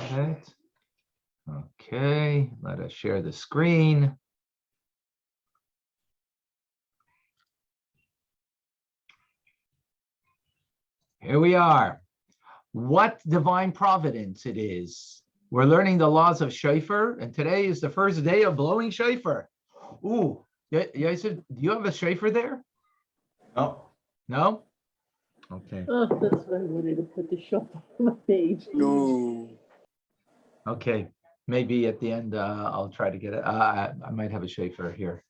Got it. Okay, let us share the screen. Here we are. What divine providence it is. We're learning the laws of shofar, and today is the first day of blowing shofar. Ooh, Yosef, do you have a shofar there? No. No? Okay. Oh, that's why I wanted to put the shofar on the page. No. Okay. Maybe at the end, I'll try to get it. I might have a shofar here.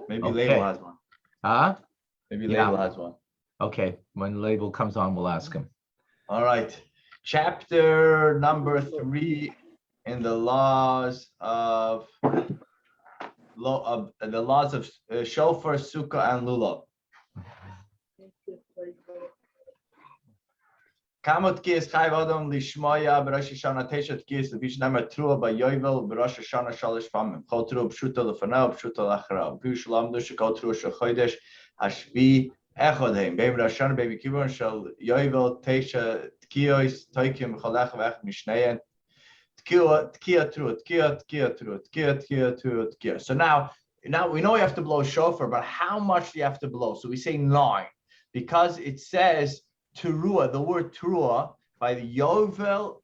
Maybe Okay. Label has one. Huh? Maybe Yeah. Label has one. Okay. When the label comes on, we'll ask him. All right. Chapter number 3 in the laws of shofar, sukkah, and lulov. Kamot kiyas chayv adam lishmoya b'Rosh Hashanah teshat kiyas l'pish nemer trua b'yovel b'Rosh Hashanah shalosh pamim. Chol trua b'shuta l'fanel b'shuta l'achara. B'pish lam dusha kol trua shel chodesh hashvi echad heim. Beim Rosh Hashanah beim kibbutz shel yovel tesha tkiyos toikim b'cholech v'ech mishneyen. Tkiya trua tkiya. So now we know we have to blow shofar, but how much do you have to blow? So we say 9 because it says Teruah, the word Teruah, by the Yovel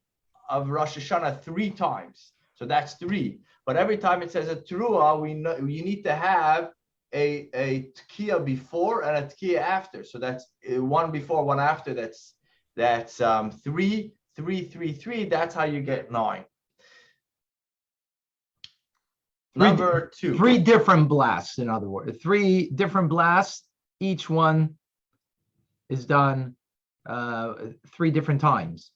of Rosh Hashanah 3 times. So that's 3. But every time it says a Teruah, we know you need to have a Tkiya before and a Tkiya after. So that's 1 before, 1 after. That's 3, 3, 3, 3. That's how you get 9. Number 2. 3 different blasts, in other words. 3 different blasts. Each one is done 3 different times.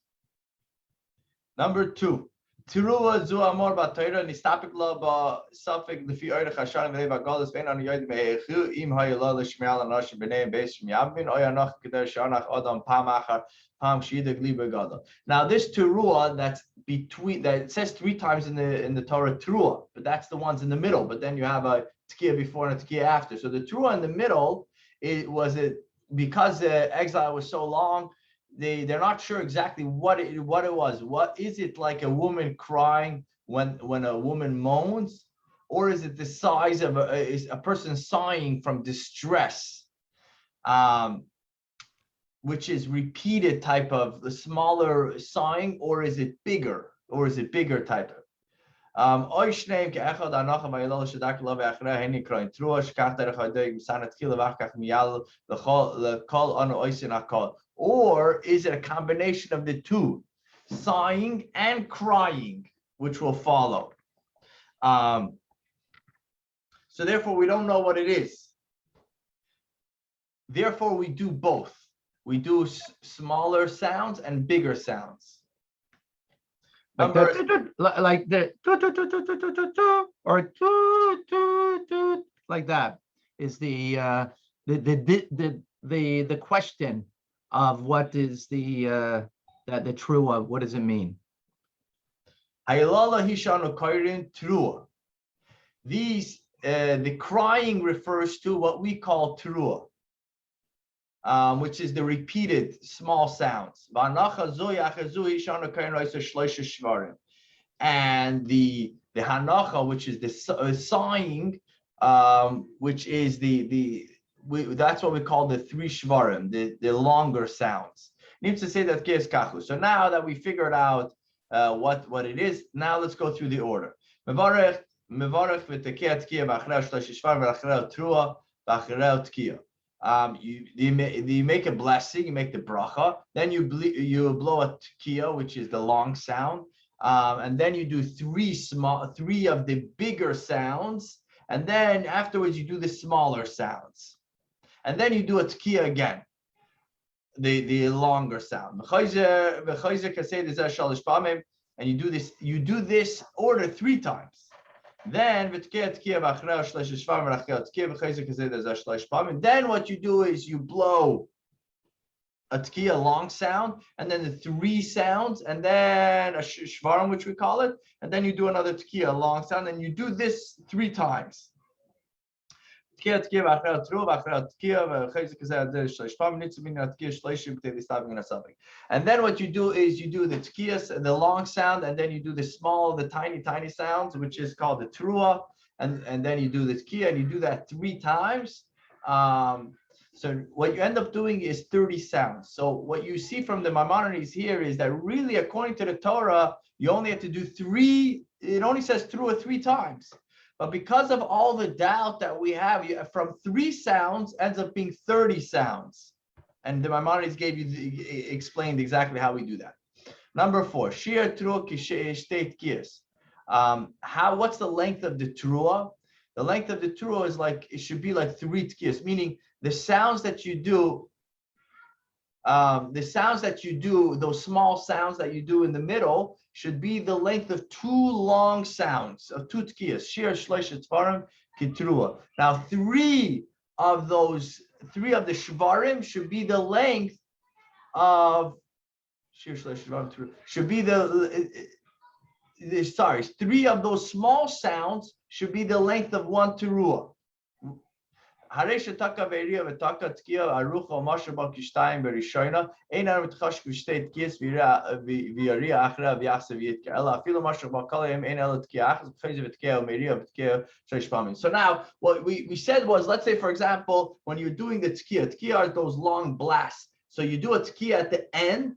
Number 2. Teruah zu amor b'Torah nistapik lo b'safik lefi orach Hashanah v'lei v'galos vein anu yodim me'echu im hayolah l'shmiel anashim b'nei beis shmiyavmin oy anach k'der shanach adam pam achar pam shidag li b'gadol. Now this Teruah that's between that it says 3 times in the Torah Teruah, but that's the ones in the middle. But then you have a Tkiya before and a Tkiya after. So the Teruah in the middle because the exile was so long. They're not sure exactly what it was. What is it, like a woman crying when a woman moans, or is it the size of a person sighing from distress, which is repeated type of the smaller sighing, or is it bigger type of? Or is it a combination of the 2, sighing and crying, which will follow? So therefore, we don't know what it is. Therefore, we do both. We do smaller sounds and bigger sounds. Like the or like that is the question of what is the Teruah. What does it mean? These the crying refers to what we call Teruah, which is the repeated small sounds. And the hanacha, which is the sighing, which is that's what we call the 3 shvarim, the longer sounds. Needs to say that kies kachu. So now that we figured out what it is, now let's go through the order. Mevarech v'tekiya tkiya b'achrei shlosh shvarim v'achrei trua b'achrei tkiya. You make a blessing, you make the bracha, then you blow a tkiya, which is the long sound, and then you do 3 of the bigger sounds, and then afterwards you do the smaller sounds, and then you do a tkiya again, the longer sound. And you do this order 3 times. Then what you do is you blow a tkiya long sound, and then the 3 sounds, and then a shvarim, which we call it, and then you do another tkiya long sound, and you do this 3 times. And then what you do is you do the tkiyas, the long sound, and then you do the small, the tiny sounds, which is called the trua, and then you do the tkiya, and you do that 3 times. So what you end up doing is 30 sounds. So what you see from the Maimonides here is that really, according to the Torah, you only have to do 3. It only says trua 3 times. But because of all the doubt that we have, from 3 sounds ends up being 30 sounds. And the Maimonides explained exactly how we do that. Number 4, shir trua kishtei tkiyas. What's the length of the trua? The length of the trua is it should be like 3 tkiyas, meaning the sounds that you do, those small sounds that you do in the middle should be the length of 2 long sounds, of 2 tkiyas. Shir shleisha tvarim kitrua. Now 3 of the shvarim should be the length of shir shleisha tvarim should be sorry, 3 of those small sounds should be the length of 1 teruah. Now, what if So now, what we said was, let's say, for example, when you're doing the tkiya are those long blasts. So you do a tkiya at the end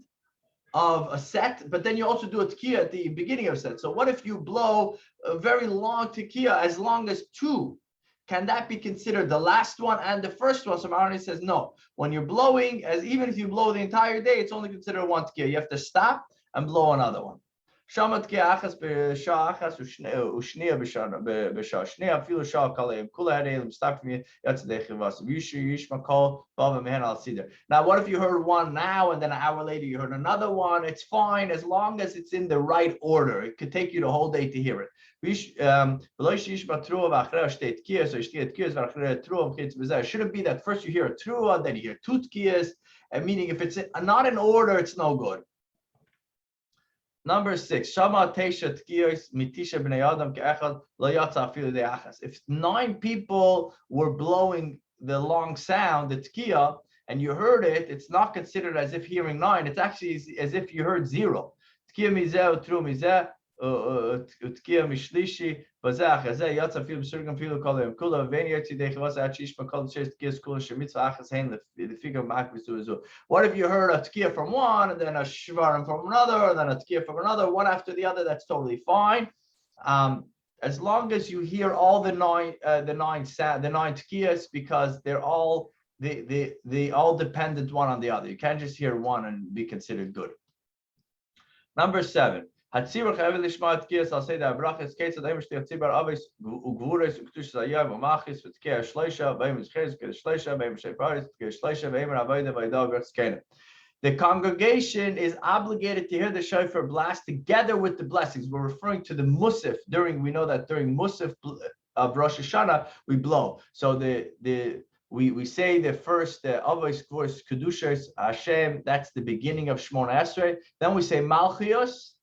of a set, but then you also do a tkiya at the beginning of a set. So what if you blow a very long tkiya, as long as 2? Can that be considered the last one and the first one? So Maharani says no. When you're blowing, even if you blow the entire day, it's only considered 1 tkiya. You have to stop and blow another one. Shama tkiya achas b'shah achas u'shniya b'shah shniya afilu shah kaleim kula hadelim stop from yatzedei chivas yishma kol bava mehen al siddur. Now, what if you heard one now and then an hour later you heard another one? It's fine as long as it's in the right order. It could take you the whole day to hear it. It shouldn't be that first you hear a trua, then you hear 2 tkiyas, and meaning if it's not in order, it's no good. Number 6, Shama Teisha Tkiyos Mitisha Bnei Adam Ke'echad Lo Yatsa Afilu De'achas. If 9 people were blowing the long sound, the tkiya, and you heard it, it's not considered as if hearing 9. It's actually as if you heard 0. Tkiya mizeh utru mizeh utkiya mishlishi bazeh achazeh yatsa afilu b'surgam afilu kolayim kula v'eni yatsi dechivas achishma kol shes tkiyas kula shemitzvah achas hein lefiga ma'ak v'zuzu. What if you heard a tkiya from one, and then a shvarim from another, and then a tkiya from another, one after the other? That's totally fine. As long as you hear all the 9 tkiyas, because they're all they all dependent one on the other. You can't just hear one and be considered good. Number 7. I'll say that brachas case of Amish Tzibur Avis Ugvures Uktush Zayav Umachis with Kea Shleisha, Baimus Chez, Shleisha, Baimus Sheparis, Shleisha, Baimer Avoida Vaidog Skena. The congregation is obligated to hear the shofar blast together with the blessings. We're referring to the musaf. We know that during musaf of Rosh Hashanah we blow. So we say the first Avos Gvures Kedushas Hashem. That's the beginning of Shmona Esrei. Then we say Malchios,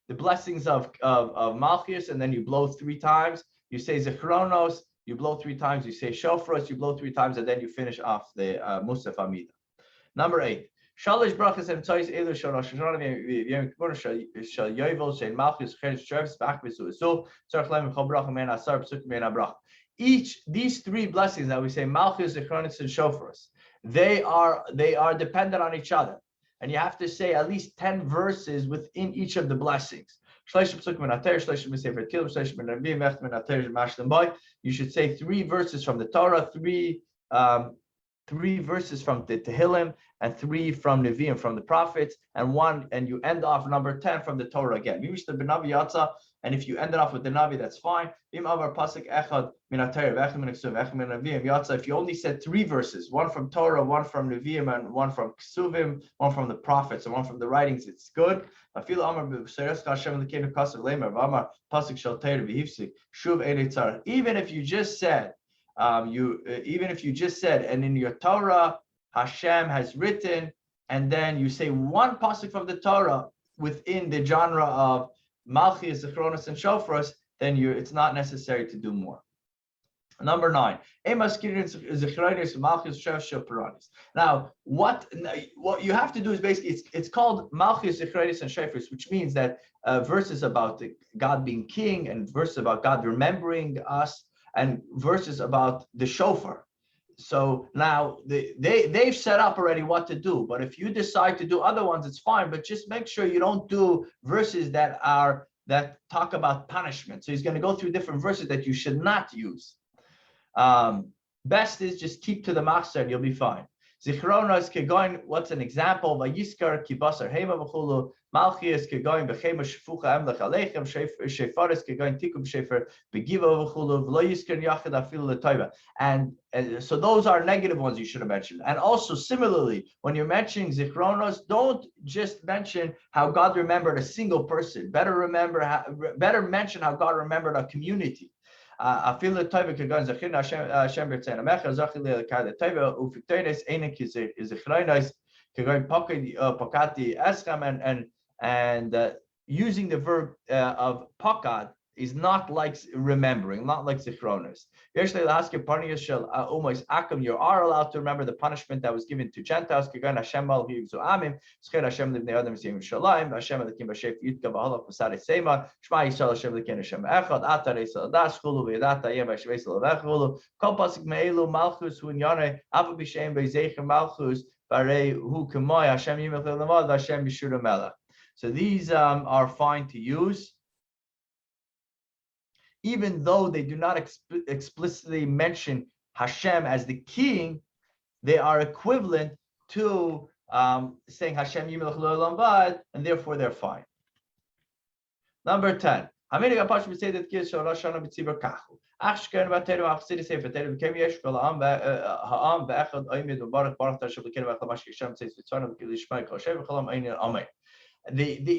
the blessings of Malchus, and then you blow 3 times. You say Zechronos, you blow 3 times. You say Shofros, you blow 3 times, and then you finish off the Musaf Amida. Number 8. Shalish brachas and tzais elu shal Rosh Hashanah v'yom Kippur shal Yovel shel Malchus cheres shreves b'ach v'su'esu tzarich lehem v'chol bracha men asar p'suk men abracha. These 3 blessings that we say Malchus, Zechronos, and Shofros, they are dependent on each other. And you have to say at least 10 verses within each of the blessings. You should say 3 verses from the Torah, 3 verses from the Tehillim, and 3 from Nevi'im, from the prophets, and you end off number 10 from the Torah again. And if you end it off with the Navi, that's fine. If you only said 3 verses, 1 from Torah, 1 from Nevi'im, and 1 from Ksuvim, 1 from the prophets, and 1 from the writings, it's good. Even if you just said, and in your Torah, Hashem has written, and then you say 1 pasuk from the Torah within the genre of Malchus, Zechronos, and Shofros, then it's not necessary to do more. Number 9. Now, what you have to do is basically it's called Malchus, Zichronis, and Shofars, which means that verses about God being king, and verses about God remembering us, and verses about the shofar. So now they've set up already what to do. But if you decide to do other ones, it's fine. But just make sure you don't do verses that talk about punishment. So he's going to go through different verses that you should not use. Best is just keep to the machzor and you'll be fine. Zichronos kegoin, what's an example? Vayiskar kibasar hema v'chulu, Malchias kegoin b'chema shefucha emlech aleichem, shefaris kegoin tikum shefer begiva v'chulu, v'lo yiskar yachid afilu l'toiva. And so those are negative ones you should have mentioned. And also similarly, when you're mentioning Zichronos, don't just mention how God remembered a single person. Better mention how God remembered a community. I feel the Taiva Kagan Zachin Hashem Bertzena Mecha Zachil Kada Taiva Ufitonis Enik is a Chronos Kagan Pakati Escham and using the verb of Pakad is not like remembering, not like Zichronos. You are allowed to remember the punishment that was given to Gentiles. Kagan Hashem Mal Amim Schir Hashem Livnei Adam Yisrael Shalayim Hashem Elikim B'Shef Yitka B'Halach B'Sarei Seima Shema Yisrael Hashem Elikim Hashem Echad Atar Yisrael Das Chulu V'Yadata Yem Hashem Yisrael V'Chulu Kol Pasuk Me'elu Malchus Hu Inyane Afa B'Shem B'Zecher Malchus Barei Hu K'Moy Hashem Yimel Lamad Hashem Yishur Melech. So these are fine to use, even though they do not explicitly mention Hashem as the king. They are equivalent to saying Hashem Yimel Lamad, and therefore they're fine. Number 10.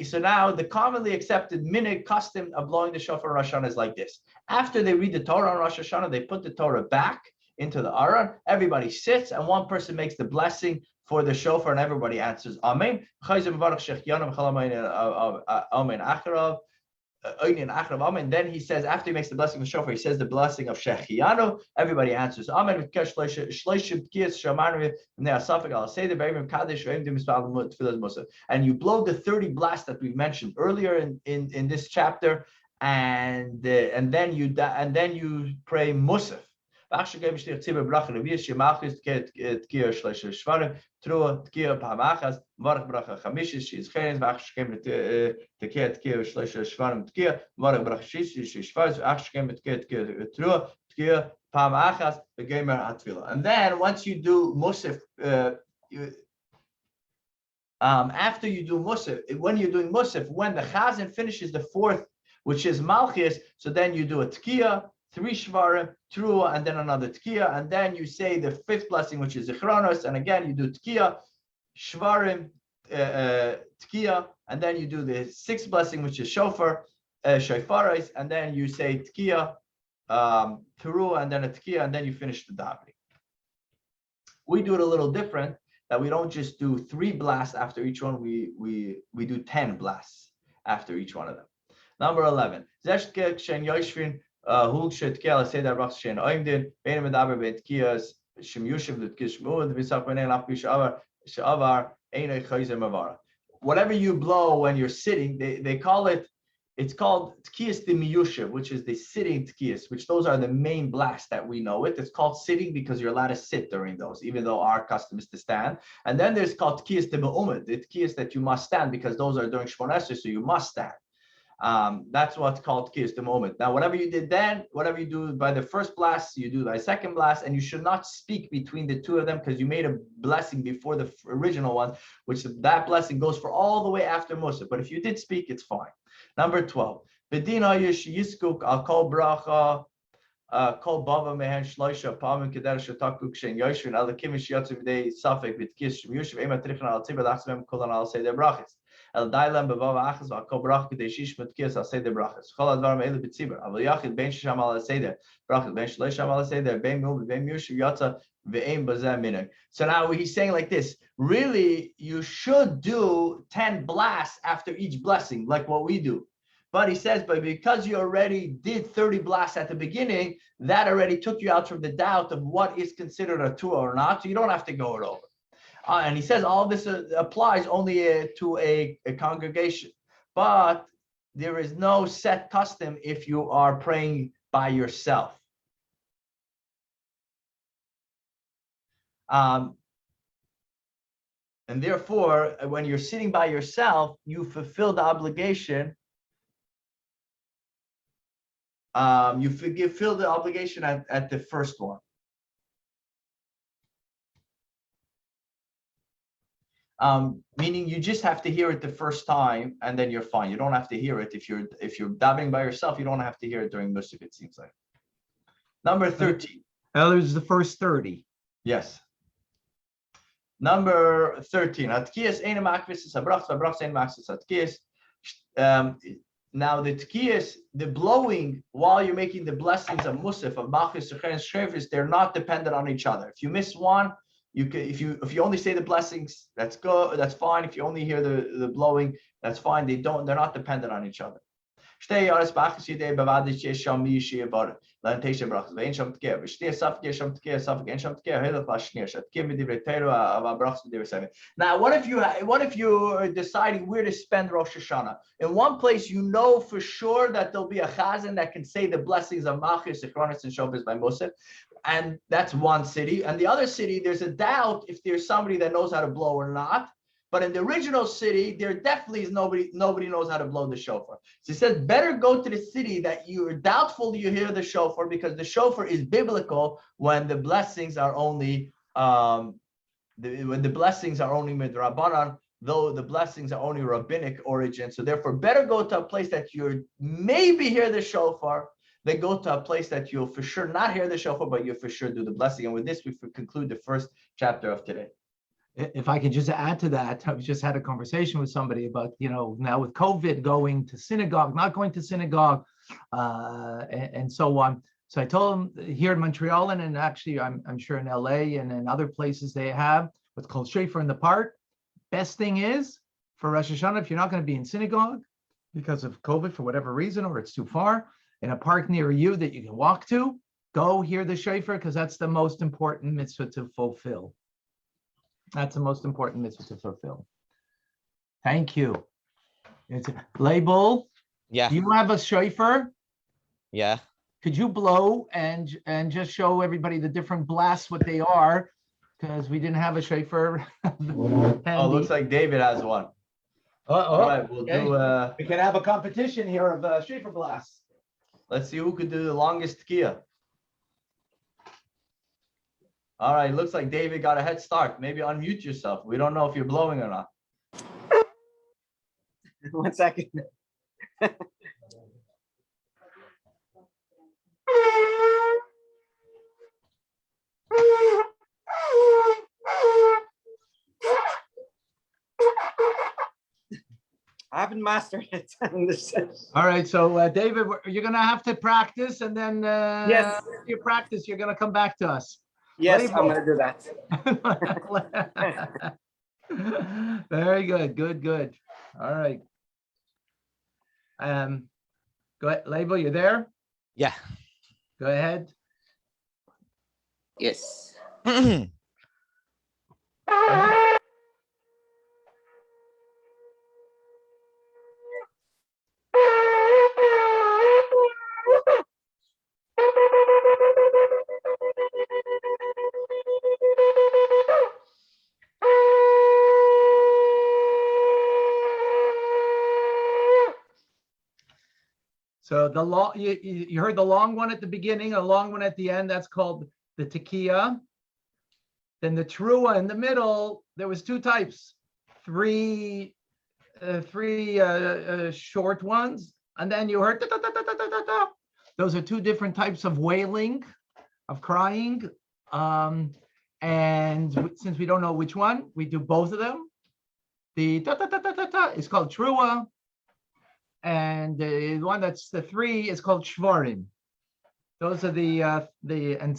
So now the commonly accepted minhag custom of blowing the shofar on Rosh Hashanah is like this. After they read the Torah on Rosh Hashanah, they put the Torah back into the Aron. Everybody sits, and one person makes the blessing for the shofar, and everybody answers Amen. And then he says, after he makes the blessing of shofar, he says the blessing of Shechianu. Everybody answers Amen. And you blow the 30 blasts that we mentioned earlier in this chapter, and then you pray Musaf. Trua tkia pamachas varach bracha chamishes she's chenes v'achshkem tkia shvarim tkia varach bracha shishis shvaz achshkem tkia trua tkia pamachas v'gemer atfila. And then once you do musaf, after you do musaf, when you're doing musaf, when the chazan finishes the fourth, which is malchus, so then you do a tkia, 3 shvarim, trua, and then another tkiya, and then you say the 5th blessing, which is zichronos, and again you do tkiya, shvarim, tkiya, and then you do the 6th blessing, which is shofar, shofaris, and then you say tkiya, trua, and then a tkiya, and then you finish the davening. We do it a little different, that we don't just do 3 blasts after each one, we do 10 blasts after each one of them. Number 11. Hulk should kill say that Rosh Hashanah Oimdin, Bein Medaber Bet Kias, Shem Yushiv Lut Kishmu, the Visach Benel Apish Shavar, Einay Chayzer Mavara. Whatever you blow when you're sitting, they call it, it's called Tkiyas de Miyushiv, which is the sitting Tkiyas, which those are the main blasts that we know it. It's called sitting because you're allowed to sit during those, even though our custom is to stand. And then there's called Tkiyas de Me'umid, the Tkiyas that you must stand because those are during Shmon Esrei, so you must stand. That's what's called Tkiyas the moment. Now, whatever you did then, whatever you do by the first blast, you do by second blast, and you should not speak between the two of them because you made a blessing before the original one, which that blessing goes for all the way after Musa. But if you did speak, it's fine. Number 12. Bedina yiskuk al kol bracha kol bava mehen shloisha pamim keder shetakuk shen yoshvin alakimish yatsu v'dei safek v'tkiyas shem yushiv ema trichna al tzibah lachsmem kolan al say their brachas. El dailam bevava achas v'akol brach k'dei shish metkiyas al seder brachas. Chol advarim elu b'tzibur. Aval yachid ben shisham al seder brachas ben shloisham al seder ben mul ben yushiv yatsa v'eim bazeh minag. So now he's saying like this. Really, you should do 10 blasts after each blessing, like what we do. But he says, but because you already did 30 blasts at the beginning, that already took you out from the doubt of what is considered a tuah or not. So you don't have to go it over. And he says all this applies only to a congregation. But there is no set custom if you are praying by yourself. And therefore, when you're sitting by yourself, you fulfill the obligation. You fulfill the obligation at the first one. Meaning you just have to hear it the first time, and then you're fine. You don't have to hear it if you're davening by yourself. You don't have to hear it during Musaf. It seems like. Number 13. There's the first 30. Yes. Number 13. Now the tkiyas, the blowing while you're making the blessings of Musaf, of Machis, Sukkot, and Shrevis, they're not dependent on each other. If you miss one, you can, if you only say the blessings, that's good, that's fine. If you only hear the blowing, that's fine. They're not dependent on each other. Now, what if you're deciding where to spend Rosh Hashanah? In one place, you know for sure that there'll be a chazan that can say the blessings of Machir, Sichronis, and Shofes by Musaf, and that's one city. And the other city, there's a doubt if there's somebody that knows how to blow or not. But in the original city, there definitely is nobody knows how to blow the shofar. So he says, better go to the city that you're doubtful you hear the shofar, because the shofar is biblical when the blessings are only midrabanan, though the blessings are only rabbinic origin. So therefore, better go to a place that you maybe hear the shofar than go to a place that you'll for sure not hear the shofar, but you'll for sure do the blessing. And with this, we conclude the first chapter of today. If I could just add to that, I've just had a conversation with somebody about, now with COVID, going to synagogue, not going to synagogue, and so on. So I told him here in Montreal, and actually I'm sure in LA and in other places they have what's called shofar in the park. Best thing is for Rosh Hashanah, if you're not going to be in synagogue because of COVID for whatever reason, or it's too far, in a park near you that you can walk to, go hear the shofar, because that's the most important mitzvah to fulfill. That's the most important mitzvah to fulfill. Thank you. It's a label. Yeah. Do you have a shofar? Yeah. Could you blow and just show everybody the different blasts, what they are? Because we didn't have a shofar. Oh, looks like David has one. All right, we'll do. We can have a competition here of shofar blasts. Let's see who could do the longest tkiyah. All right, looks like David got a head start. Maybe unmute yourself. We don't know if you're blowing or not. 1 second. I haven't mastered it. All right, so David, you're going to have to practice, and then Yes. after you practice, you're going to come back to us. Yes, Label. I'm going to do that. Very good. Good. All right. Go ahead, label. You there? Yeah. Go ahead. Yes. So the long, you heard the long one at the beginning, a long one at the end. That's called the tekiah. Then the trua in the middle. There was two types, three short ones, and then you heard. Those are two different types of wailing, of crying. And since we don't know which one, we do both of them. The is called trua. And the one that's the three is called shvarim. Those are and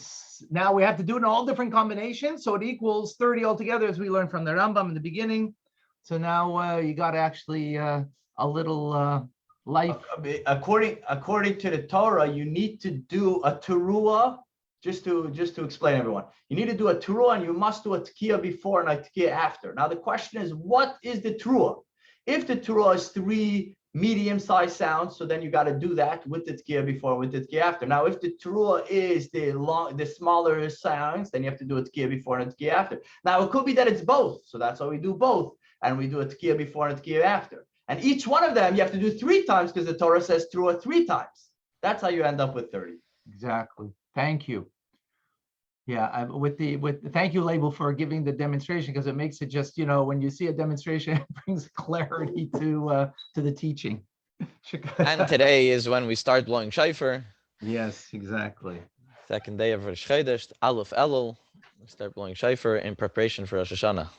now we have to do it in all different combinations, so it equals 30 altogether, as we learned from the Rambam in the beginning. So now you got actually a little life. According to the Torah, you need to do a teruah. Just to explain, everyone, you need to do a teruah, and you must do a tekiah before and a tekiah after. Now the question is, what is the teruah? If the teruah is 3 medium-sized sounds, so then you got to do that with the tekiah before, with the tekiah after. Now, if the teruah is the smaller sounds, then you have to do a tekiah before and a tekiah after. Now it could be that it's both, so that's why we do both, and we do a tekiah before and a tekiah after. And each one of them you have to do 3 times because the Torah says teruah 3 times. That's how you end up with 30. Exactly. Thank you. Yeah, thank you, Label, for giving the demonstration, because it makes it just, when you see a demonstration, it brings clarity to the teaching. And today is when we start blowing shofar. Yes, exactly. Second day of Rosh Chodesh, Aleph Elul. We start blowing shofar in preparation for Rosh Hashanah.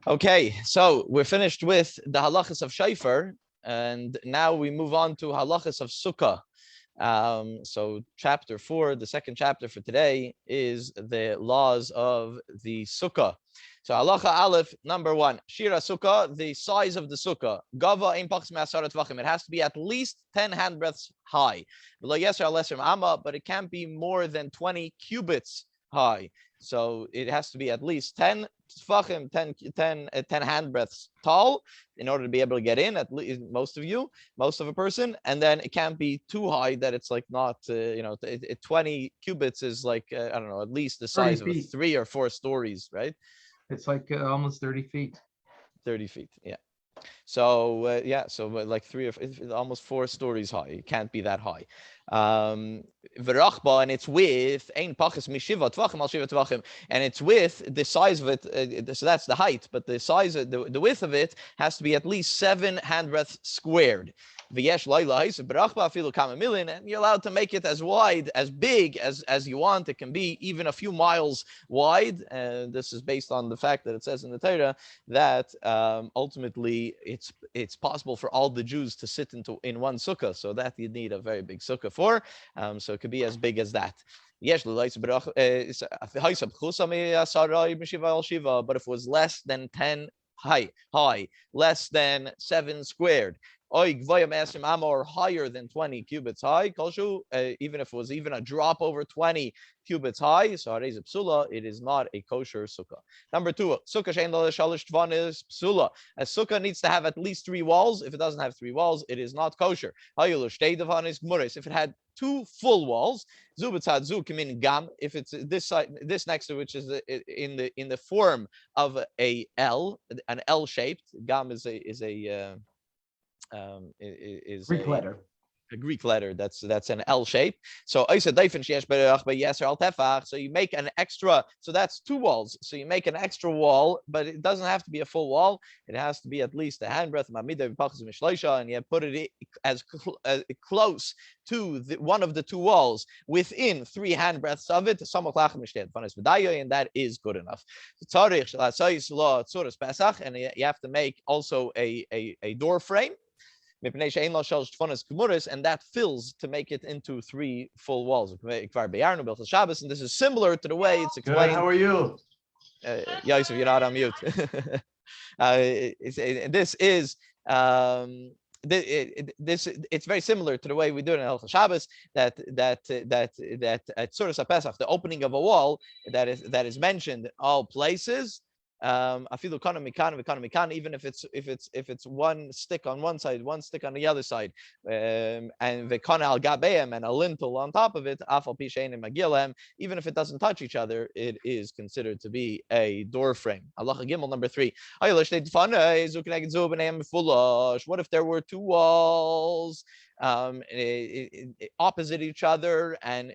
Okay, so we're finished with the Halakhs of shofar, and now we move on to Halakhs of Sukkah. So chapter 4, the second chapter for today, is the laws of the Sukkah. So halacha aleph, number 1, Shira Sukkah, the size of the Sukkah. Gava ein pachas me'asara tvachim. It has to be at least 10 handbreadths high. But it can't be more than 20 cubits high. So it has to be at least 10 tvachim, 10 handbreadths tall, in order to be able to get in, at least most of a person. And then it can't be too high that it's like not, 20 cubits is like, I don't know, at least the size of 3 or 4 stories, right? It's like almost 30 feet. 30 feet, yeah. So so like 3 or almost 4 stories high. It can't be that high. V'rachba, and its width, ein pachas mishiva tvachim al shiva tvachim, and its width, the size of it, so that's the height, but the size of the width of it has to be at least 7 handbreadths squared. V'yesh laila ha'isa b'rachba afilu kama milin, and you're allowed to make it as wide, as big as you want. It can be even a few miles wide. And this is based on the fact that it says in the Torah that ultimately it's possible for all the Jews to sit in one sukkah, so that you need a very big sukkah for. So it could be as big as that. Yes, but if it was less than 10 high, less than 7 squared, or higher than 20 cubits high, even if it was even a drop over 20 cubits high, so it is not a kosher sukkah. Number 2, sukkah she'ein lo shalosh tvan is psula. A sukkah needs to have at least 3 walls. If it doesn't have 3 walls, it is not kosher. If it had 2 full walls, if it's this side, this next to which is in the form of an L shaped. Gam is Greek letter. A Greek letter that's an L shape. So you make an extra, so that's 2 walls. So you make an extra wall, but it doesn't have to be a full wall. It has to be at least a handbreadth, and you put it as close to one of the 2 walls within 3 handbreadths of it, and that is good enough. And you have to make also a door frame. And that fills to make it into 3 full walls. And this is similar to the way it's explained. Good, how are you? Yosef, you're not on mute. It's very similar to the way we do it in Halakhs of Shabbos, that at Tzuras HaPesach, the opening of a wall that is mentioned in all places. Even if it's 1 stick on one side, 1 stick on the other side, and v'kana al gabeim, and a lintel on top of it, even if it doesn't touch each other, it is considered to be a door frame. Halacha Gimel number 3. What if there were 2 walls opposite each other, and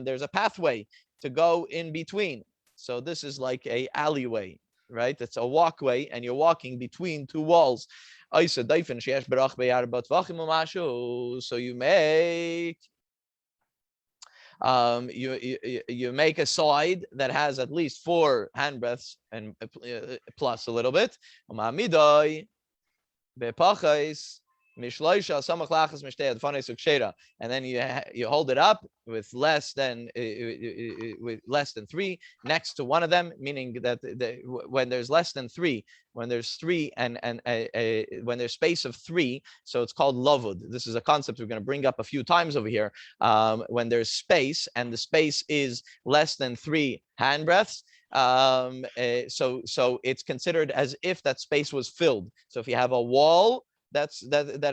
there's a pathway to go in between? So this is like a alleyway, right? It's a walkway, and you're walking between 2 walls. So you make you make a side that has at least 4 handbreadths and plus a little bit. Mishloisha samach lachas mishtei adfanes ukshera, and then you hold it up with less than 3 next to one of them, meaning that when there's less than 3, when there's 3 and when there's space of 3, so it's called lovud. This is a concept we're going to bring up a few times over here. When there's space and the space is less than 3 handbreadths, so it's considered as if that space was filled. So if you have a wall that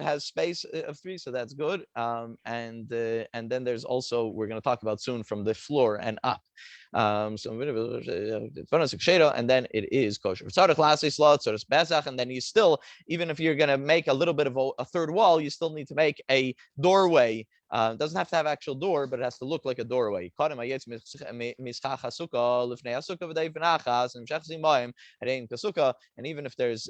has space of 3, so that's good. And then there's also, we're going to talk about soon, from the floor and up. And then it is kosher. And then you still, even if you're going to make a little bit of a third wall, you still need to make a doorway. It doesn't have to have actual door, but it has to look like a doorway. And even if there's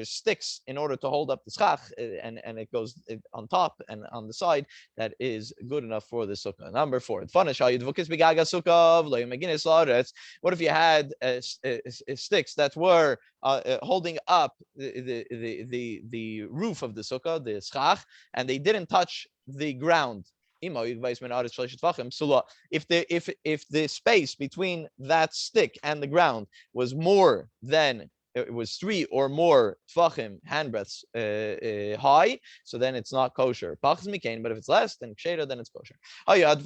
sticks in order to hold up the schach, and it goes on top and on the side, that is good enough for the sukkah. Number 4. What if you had sticks that were holding up the roof of the sukkah, the schach, and they didn't touch the ground? If the space between that stick and the ground was more than, it was 3 or more tfachim, handbreadths high, so then it's not kosher. But if it's less than ksheira, then it's kosher. But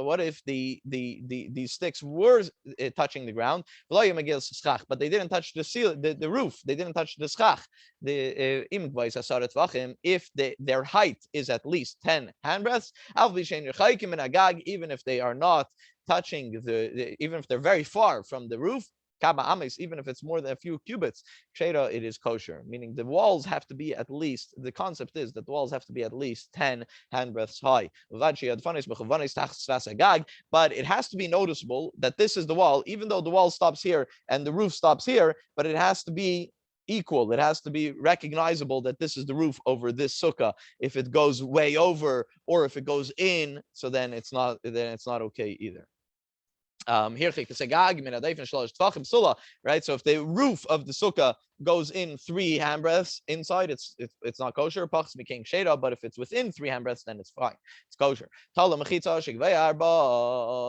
what if these sticks were touching the ground, but they didn't touch the roof, they didn't touch the schach? If their height is at least 10 handbreadths, even if they are not touching even if they're very far from the roof, even if it's more than a few cubits, it is kosher. Meaning the walls have to be at least, the concept is that the walls have to be at least 10 handbreadths high. But it has to be noticeable that this is the wall, even though the wall stops here and the roof stops here, but it has to be equal. It has to be recognizable that this is the roof over this sukkah. If it goes way over or if it goes in, so then it's not okay either. Right? So if the roof of the sukkah goes in 3 handbreadths inside, it's not kosher. But if it's within 3 handbreadths, then it's fine. It's kosher.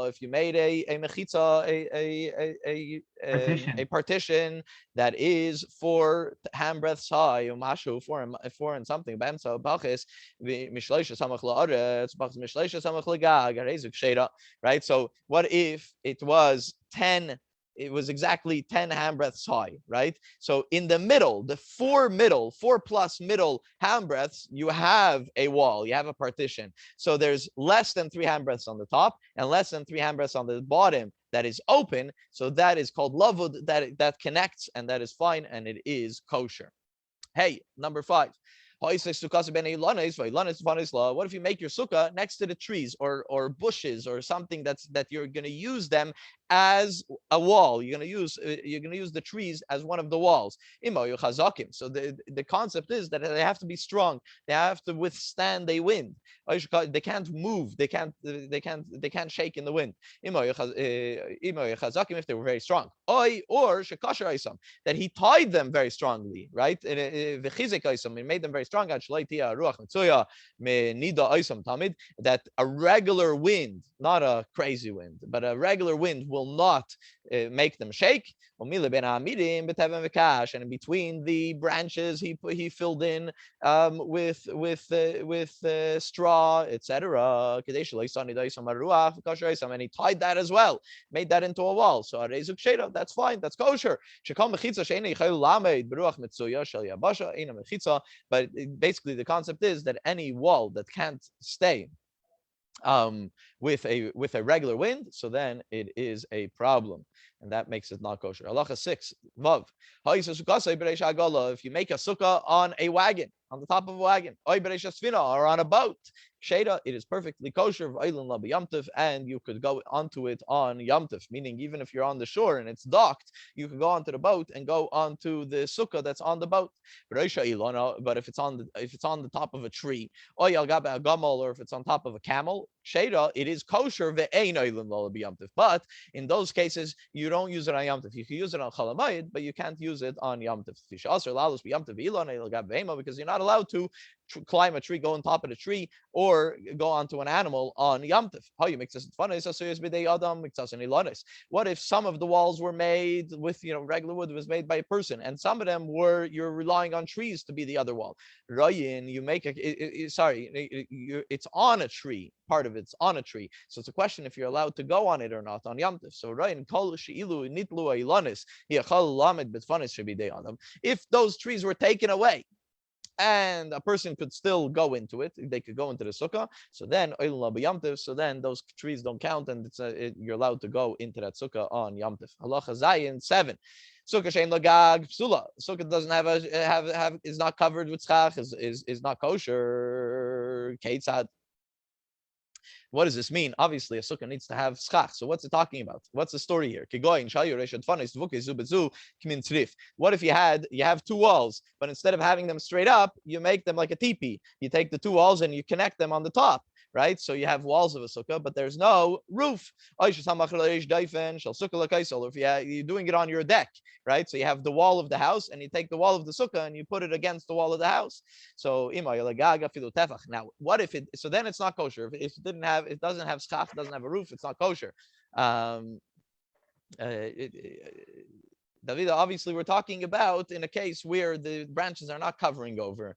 If you made a mechitza, a partition that is 4 handbreadths high, four and something, right? So what if it was 10? It was exactly 10 handbreadths high, right? So in the middle, the 4 plus middle handbreadths, you have a wall, you have a partition. So there's less than 3 handbreadths on the top and less than 3 handbreadths on the bottom that is open. So that is called lavud, that connects, and that is fine, and it is kosher. Hey, number 5. What if you make your sukkah next to the trees or bushes or something that you're going to use them as a wall? You're going to use the trees as one of the walls. So the concept is that they have to be strong. They have to withstand the wind. They can't move. They can't shake in the wind. If they were very strong, or that he tied them very strongly, right? He made them very strong. That a regular wind, not a crazy wind, but a regular wind will not make them shake. And in between the branches, he filled in with straw, etc. And he tied that as well, made that into a wall. So that's fine, that's kosher. But basically the concept is that any wall that can't stay with a regular wind, so then it is a problem, and that makes it not kosher. Halacha 6, Vav. If you make a sukkah on a wagon, on the top of a wagon, or on a boat, it is perfectly kosher, and you could go onto it on Yom Tov, meaning even if you're on the shore and it's docked, you can go onto the boat and go onto the sukkah that's on the boat. But if it's on the top of a tree, or if it's on top of a camel, Sheda, it is kosher ve'ein oilim lo b'yom tov. But in those cases, you don't use it on Yom Tov. You can use it on Chol Hamoed, but you can't use it on Yom Tov. Because you're not allowed to climb a tree, go on top of the tree, or go onto an animal on Yom Tov. How you make this fun? What if some of the walls were made with regular wood, was made by a person, and some of them you're relying on trees to be the other wall? Rayin, you make it's on a tree. Part of it's on a tree, so it's a question if you're allowed to go on it or not on Yom Tov. So Rayin kol sheilu nitlu ailanis hiachal lamed betfanis should be day on them. If those trees were taken away, and a person could still go into it, they could go into the sukkah. So then, so then those trees don't count, and you're allowed to go into that sukkah on Yom Tov. Halacha Zayin 7. Sukkah shein lagag psula. Sukkah doesn't have is not covered with schach, is not kosher. Keitzad. What does this mean? Obviously, a sukkah needs to have schach. So what's it talking about? What's the story here? What if you have two walls, but instead of having them straight up, you make them like a teepee. You take the two walls and you connect them on the top, right? So you have walls of a sukkah, but there's no roof. Or if you're doing it on your deck, right? So you have the wall of the house, and you take the wall of the sukkah and you put it against the wall of the house. So now, what if it? So then it's not kosher. If it doesn't have schach, it doesn't have a roof, it's not kosher. David, obviously, we're talking about in a case where the branches are not covering over;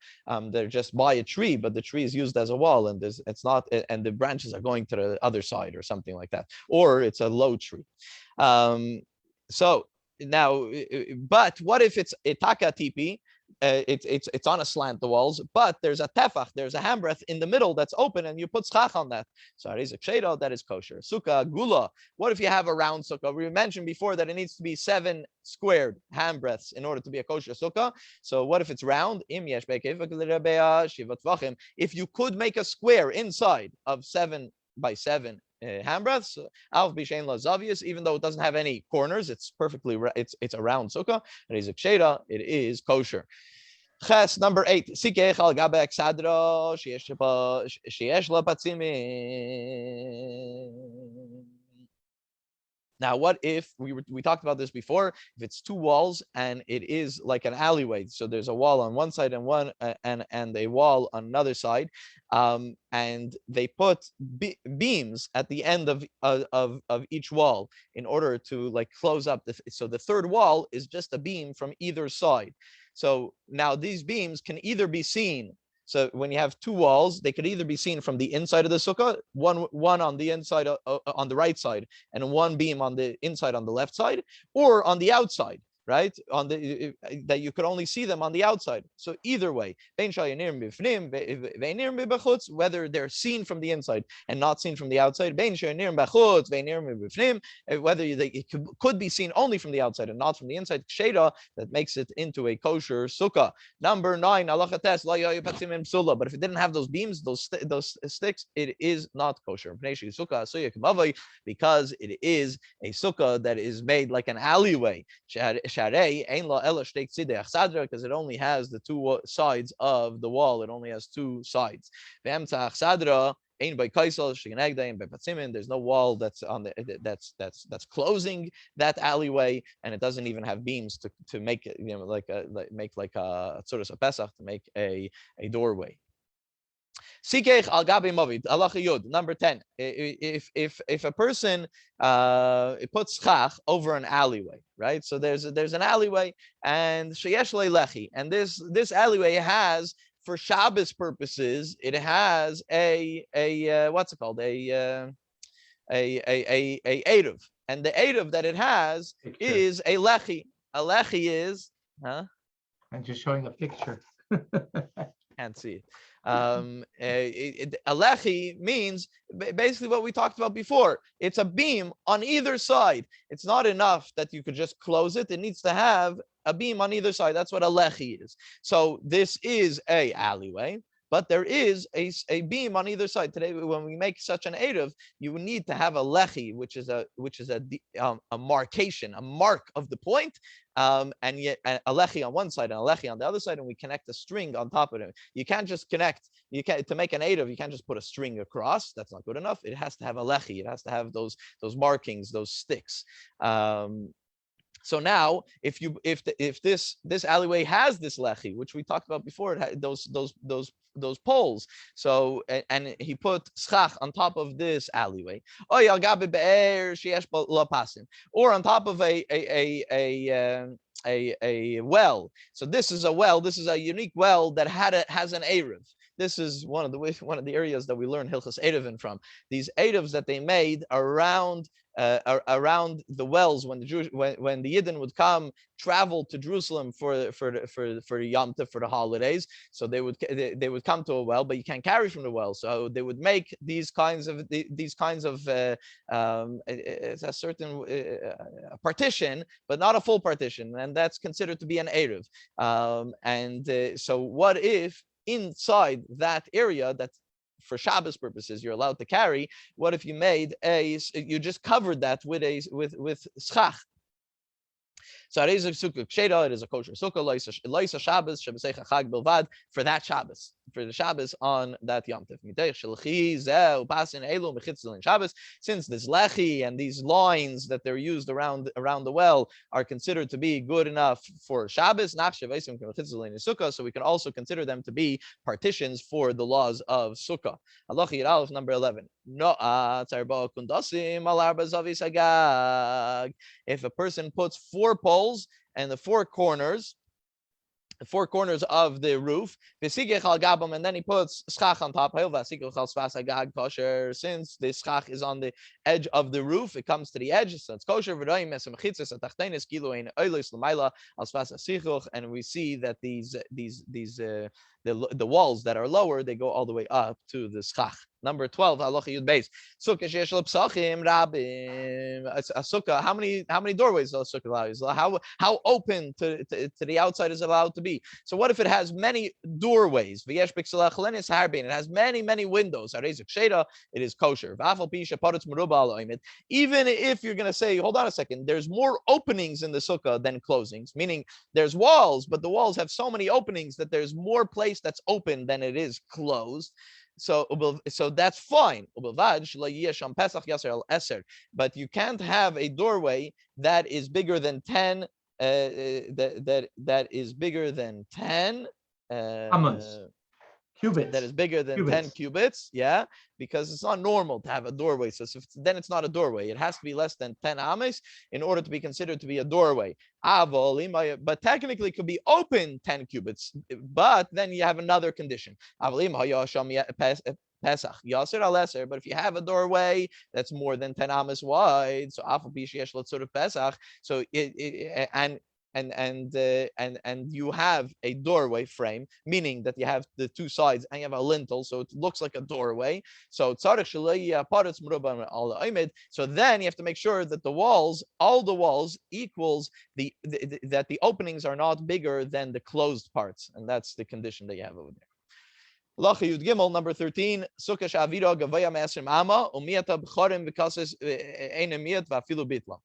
they're just by a tree, but the tree is used as a wall, and it's not, and the branches are going to the other side or something like that, or it's a low tree. So now, but what if it's itaka tipi? It's on a slant, the walls, but there's a tefach, there's a handbreadth in the middle that's open, and you put schach on that. So that is kosher. Sukkah gula. What if you have a round sukkah? We mentioned before that it needs to be 7 squared handbreadths in order to be a kosher sukkah. So what if it's round? If you could make a square inside of 7 by 7 handbreadths, even though it doesn't have any corners, it's perfectly it's a round sukkah. It is kosher. Ches number 8. Now, what if we talked about this before? If it's 2 walls and it is like an alleyway, so there's a wall on one side and a wall on another side, and they put beams at the end of each wall in order to like close up. So the third wall is just a beam from either side. So now these beams can either be seen. So when you have 2 walls, they could either be seen from the inside of the sukkah, one on the inside on the right side, and one beam on the inside on the left side, or on the outside, right? That you could only see them on the outside. So either way, whether they're seen from the inside and not seen from the outside, whether it could be seen only from the outside and not from the inside, that makes it into a kosher sukkah. Number 9, but if it didn't have those beams, those sticks, it is not kosher because it is a sukkah that is made like an alleyway. Because it only has the 2 sides of the wall. It only has 2 sides. There's no wall that's on that's closing that alleyway, and it doesn't even have beams to make it, make like a tzuras pesach, to make a doorway. Sikech al gabi movid. Halacha yud. Number 10. If a person puts schach over an alleyway, right? So there's an alleyway, and sheyesh lechi, and this alleyway has, for Shabbos purposes, it has a what's it called, a eruv, and the eruv that it has is a lechi. A lechi is, huh? I'm just showing a picture. Can't see it. A lechi means basically what we talked about before. It's a beam on either side. It's not enough that you could just close it. It needs to have a beam on either side. That's what a lechi is. So this is a alleyway, but there is a beam on either side. Today, when we make such an eruv, you need to have a lechi, which is a marcation, a mark of the point, and yet a lechi on one side and a lechi on the other side, and we connect a string on top of it. You can't just connect. To make an eruv, you can't just put a string across. That's not good enough. It has to have a lechi. It has to have those markings, those sticks. So now, if this alleyway has this lechi, which we talked about before, it had those poles. So and he put schach on top of this alleyway, or on top of a well. So this is a well. This is a unique well that has an eruv. This is one of the areas that we learn Hilchos Eruvin from. These eruvs that they made around the wells when the Yidden would travel to Jerusalem for Yom Tov, for the holidays. So they would come to a well, but you can't carry from the well. So they would make these kinds of a certain partition, but not a full partition, and that's considered to be an eruv. So what if inside that area that for Shabbos purposes you're allowed to carry, what if you just covered that with schach? So it is a sukkah ksheda, it is a kosher sukkah, loisa Shabbos, Shabboseicha chag bilvad, for that Shabbos, for the Shabbos on that Yom Tov. Since this lechi and these lines that they're used around the well are considered to be good enough for Shabbos, so we can also consider them to be partitions for the laws of Sukkah. Halacha Yud Aleph, number 11. If a person puts 4 poles and the four corners of the roof, and then he puts schach on top. Since the schach is on the edge of the roof, it comes to the edge, so it's kosher. And we see that the walls that are lower, they go all the way up to the schach. Number 12, halacha yud beis. Sukkah sheyesh lo psachim rabim. A sukkah, how many doorways does a sukkah allow? How open to the outside is allowed to be? So what if it has many doorways? V'yesh b'kselah chalenis harbin. It has many windows. It is kosher. Even if you're going to say, hold on a second, there's more openings in the sukkah than closings, meaning there's walls, but the walls have so many openings that there's more place that's open than it is closed. So that's fine. But you can't have a doorway that is bigger than 10. That is bigger than 10. Cubits. That is bigger than 10 cubits, yeah, because it's not normal to have a doorway. So then it's not a doorway. It has to be less than 10 ames in order to be considered to be a doorway. But technically it could be open 10 cubits, but then you have another condition. But if you have a doorway that's more than 10 ames wide, so and you have a doorway frame, meaning that you have the two sides and you have a lintel, so it looks like a doorway. So then you have to make sure that all the walls equals that the openings are not bigger than the closed parts, and that's the condition that you have over there. Halacha Yud Gimel, number 13. Sukkah she'avira gavaya me'esrim ama u'miyata b'chorim v'kases eine miyat v'afilu bitla.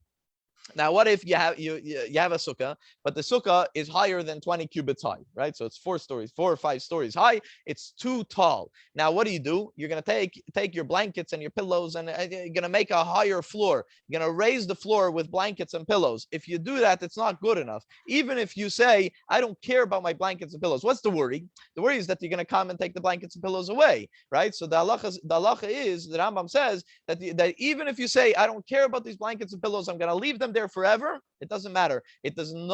Now, what if you have a sukkah, but the sukkah is higher than 20 cubits high, right? So it's 4 or 5 stories high. It's too tall. Now, what do? You're going to take your blankets and your pillows, and you're going to make a higher floor. You're going to raise the floor with blankets and pillows. If you do that, it's not good enough. Even if you say, I don't care about my blankets and pillows. What's the worry? The worry is that you're going to come and take the blankets and pillows away, right? So the halacha is, the Rambam says that even if you say, I don't care about these blankets and pillows, I'm going to leave them there forever, it doesn't matter. It doesn't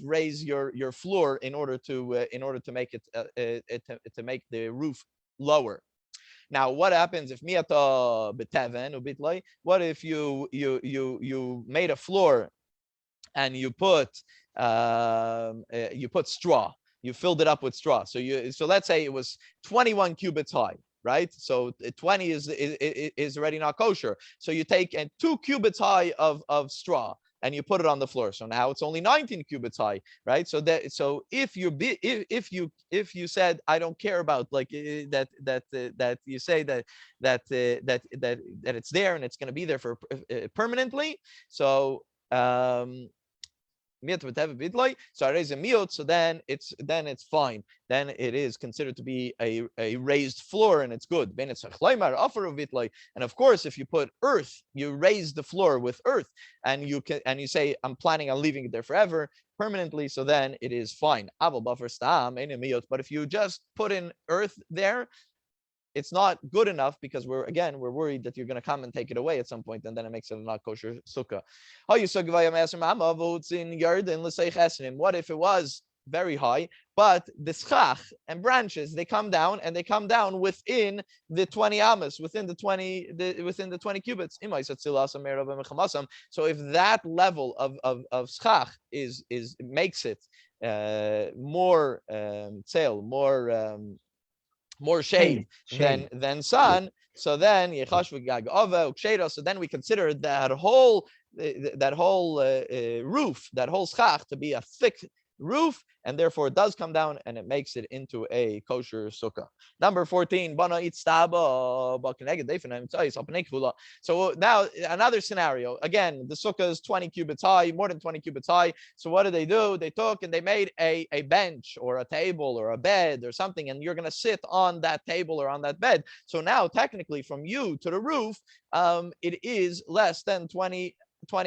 raise your floor in order to make it to make the roof lower. Now, what happens if miyata b'teven ubitlay? What if you made a floor and you put straw? You filled it up with straw. So let's say it was 21 cubits high. Right, so 20 is already not kosher. So you take 2 cubits high of straw, and you put it on the floor. So now it's only 19 cubits high, right? So if you said I don't care about that you say that it's there and it's going to be there for permanently. So so then it's fine. Then it is considered to be a raised floor and it's good. And of course, if you put earth, you raise the floor with earth, and you say I'm planning on leaving it there forever, permanently, so then it is fine. But if you just put in earth there, it's not good enough, because we're worried that you're going to come and take it away at some point, and then it makes it a not kosher sukkah. What if it was very high, but the schach and branches, they come down within the 20 amas, within the 20 cubits. So if that level of schach makes it more more shade than sun, so then we consider that whole roof, that whole schach, to be a thick roof, and therefore it does come down and it makes it into a kosher sukkah. Number 14, so now another scenario. Again, the sukkah is 20 cubits high, more than 20 cubits high. So what do? They took and they made a bench or a table or a bed or something, and you're going to sit on that table or on that bed. So now technically from you to the roof, it is less than 20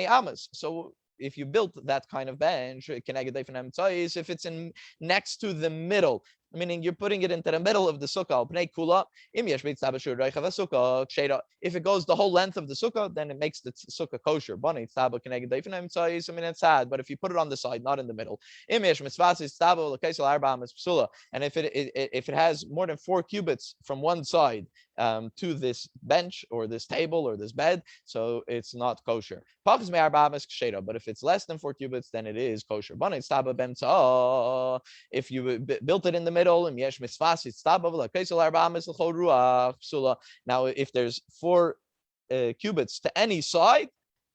amas. So if you built that kind of bench, if it's in next to the middle, meaning you're putting it into the middle of the sukkah, if it goes the whole length of the sukkah, then it makes the sukkah kosher. I mean, it's sad, but if you put it on the side, not in the middle, and if it has more than 4 cubits from one side to this bench or this table or this bed, so it's not kosher. But if it's less than 4 cubits, then it is kosher. If you built it in the middle, now if there's 4 cubits to any side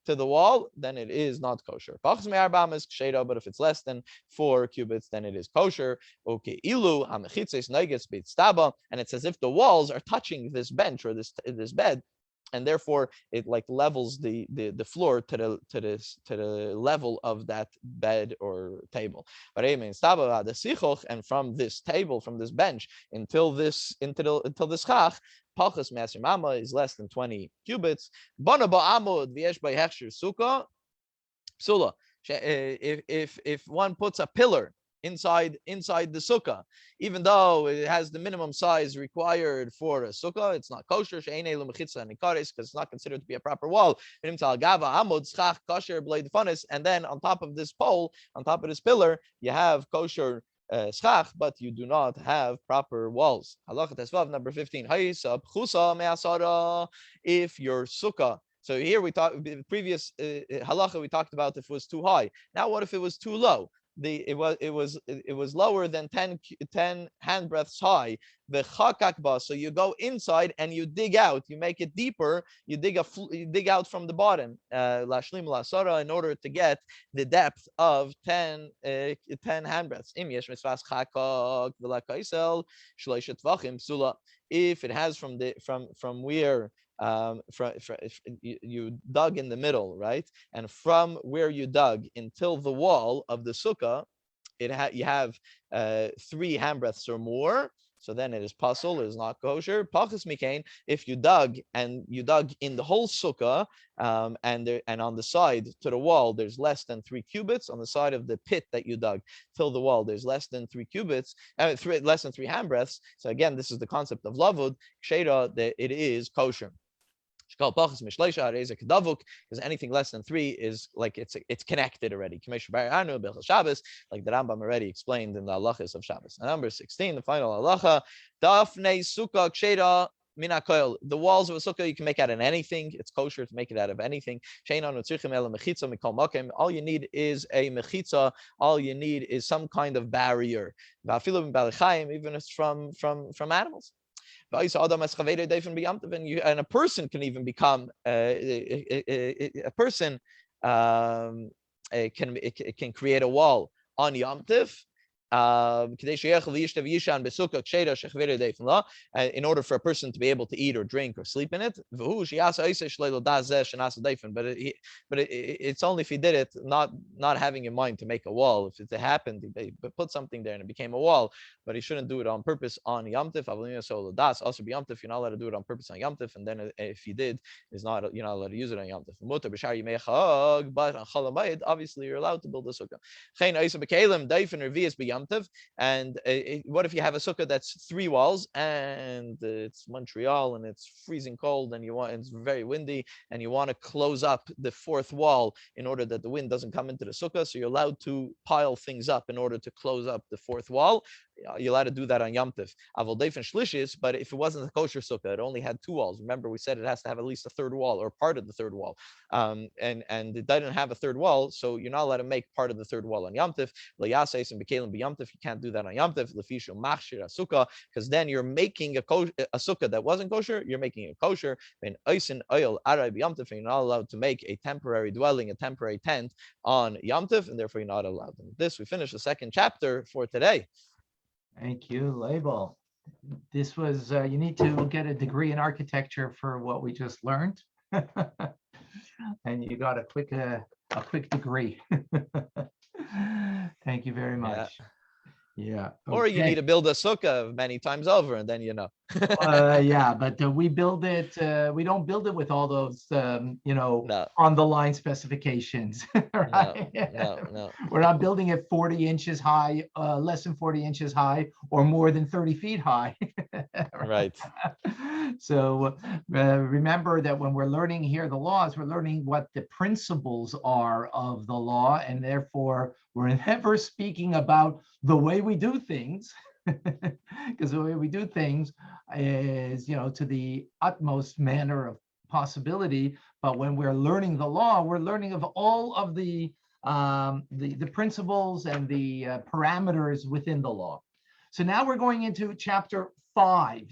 to the wall, then it is not kosher. But if it's less than 4 cubits, then it is kosher. Okay, and it's as if the walls are touching this bench or this bed, and therefore it like levels the floor to the level of that bed or table. But and from this table, from this bench until this chach, Palchas Me'aser Mama is less than 20 cubits. If one puts a pillar inside the sukkah, even though it has the minimum size required for a sukkah, it's not kosher, because it's not considered to be a proper wall. And then on top of this pole, on top of this pillar, you have kosher schach, but you do not have proper walls. Halakhah number 15. If your sukkah, so here we talked, previous halacha we talked about if it was too high. Now what if it was too low? It was lower than 10 handbreadths high. So you go inside and you dig out. You make it deeper. You dig out from the bottom, in order to get the depth of 10 handbreadths. If it has from where you dug in the middle, right, and from where you dug until the wall of the sukkah, you have 3 handbreadths or more, so then it is pasul, it is not kosher. Pachas mikain, if you dug in the whole sukkah, and on the side to the wall there's less than 3 cubits, on the side of the pit that you dug till the wall there's less than 3 cubits, less than 3 handbreadths. So again, this is the concept of lavud ksheira, that it is kosher. Because anything less than 3 is like it's connected already. Like the Rambam already explained in the Halakhs of Shabbos. Number 16, the final halacha. Dafnei sukkah ksheira min hakoil. The walls of a sukkah you can make out of anything. It's kosher to make it out of anything. All you need is a mechitza. All you need is some kind of barrier. Even if it's from animals. And a person can even become a person it can create a wall on Yom Tiv. In order for a person to be able to eat or drink or sleep in it. But it's only if he did it not having in mind to make a wall. If it happened, he put something there and it became a wall, but he shouldn't do it on purpose on Yom Tiv. Also be Yom Tiv, you're not allowed to do it on purpose on Yom Tiv, and then if you did, you're not allowed to use it on Yom Tiv. But on Chol Hamoed, obviously you're allowed to build a sukkah. And what if you have a sukkah that's 3 walls and it's Montreal and it's freezing cold and it's very windy and you want to close up the 4th wall in order that the wind doesn't come into the sukkah, so you're allowed to pile things up in order to close up the 4th wall. You're allowed to do that on Yom Tiv. But if it wasn't a kosher sukkah, it only had 2 walls. Remember, we said it has to have at least a 3rd wall or part of the 3rd wall. And it doesn't have a 3rd wall, so you're not allowed to make part of the 3rd wall on Yom Tiv. You can't do that on Yom Tiv, because then you're making a sukkah that wasn't kosher, you're making it kosher. And you're not allowed to make a temporary dwelling, a temporary tent on Yom Tiv, and therefore you're not allowed. And with this, we finish the 2nd chapter for today. Thank you, Label. This was, you need to get a degree in architecture for what we just learned. And you got a quick degree. Thank you very much. Yeah. Or you need to build a sukkah many times over, and then yeah, but we build it. We don't build it with all those, No. on the line specifications. Right? No. We're not building it 40 inches high, less than 40 inches high, or more than 30 feet high. Right. So remember that when we're learning here the laws, we're learning what the principles are of the law, and therefore we're never speaking about the way we do things, because the way we do things is, to the utmost manner of possibility. But when we're learning the law, we're learning of all of the principles and the parameters within the law. So now we're going into chapter 5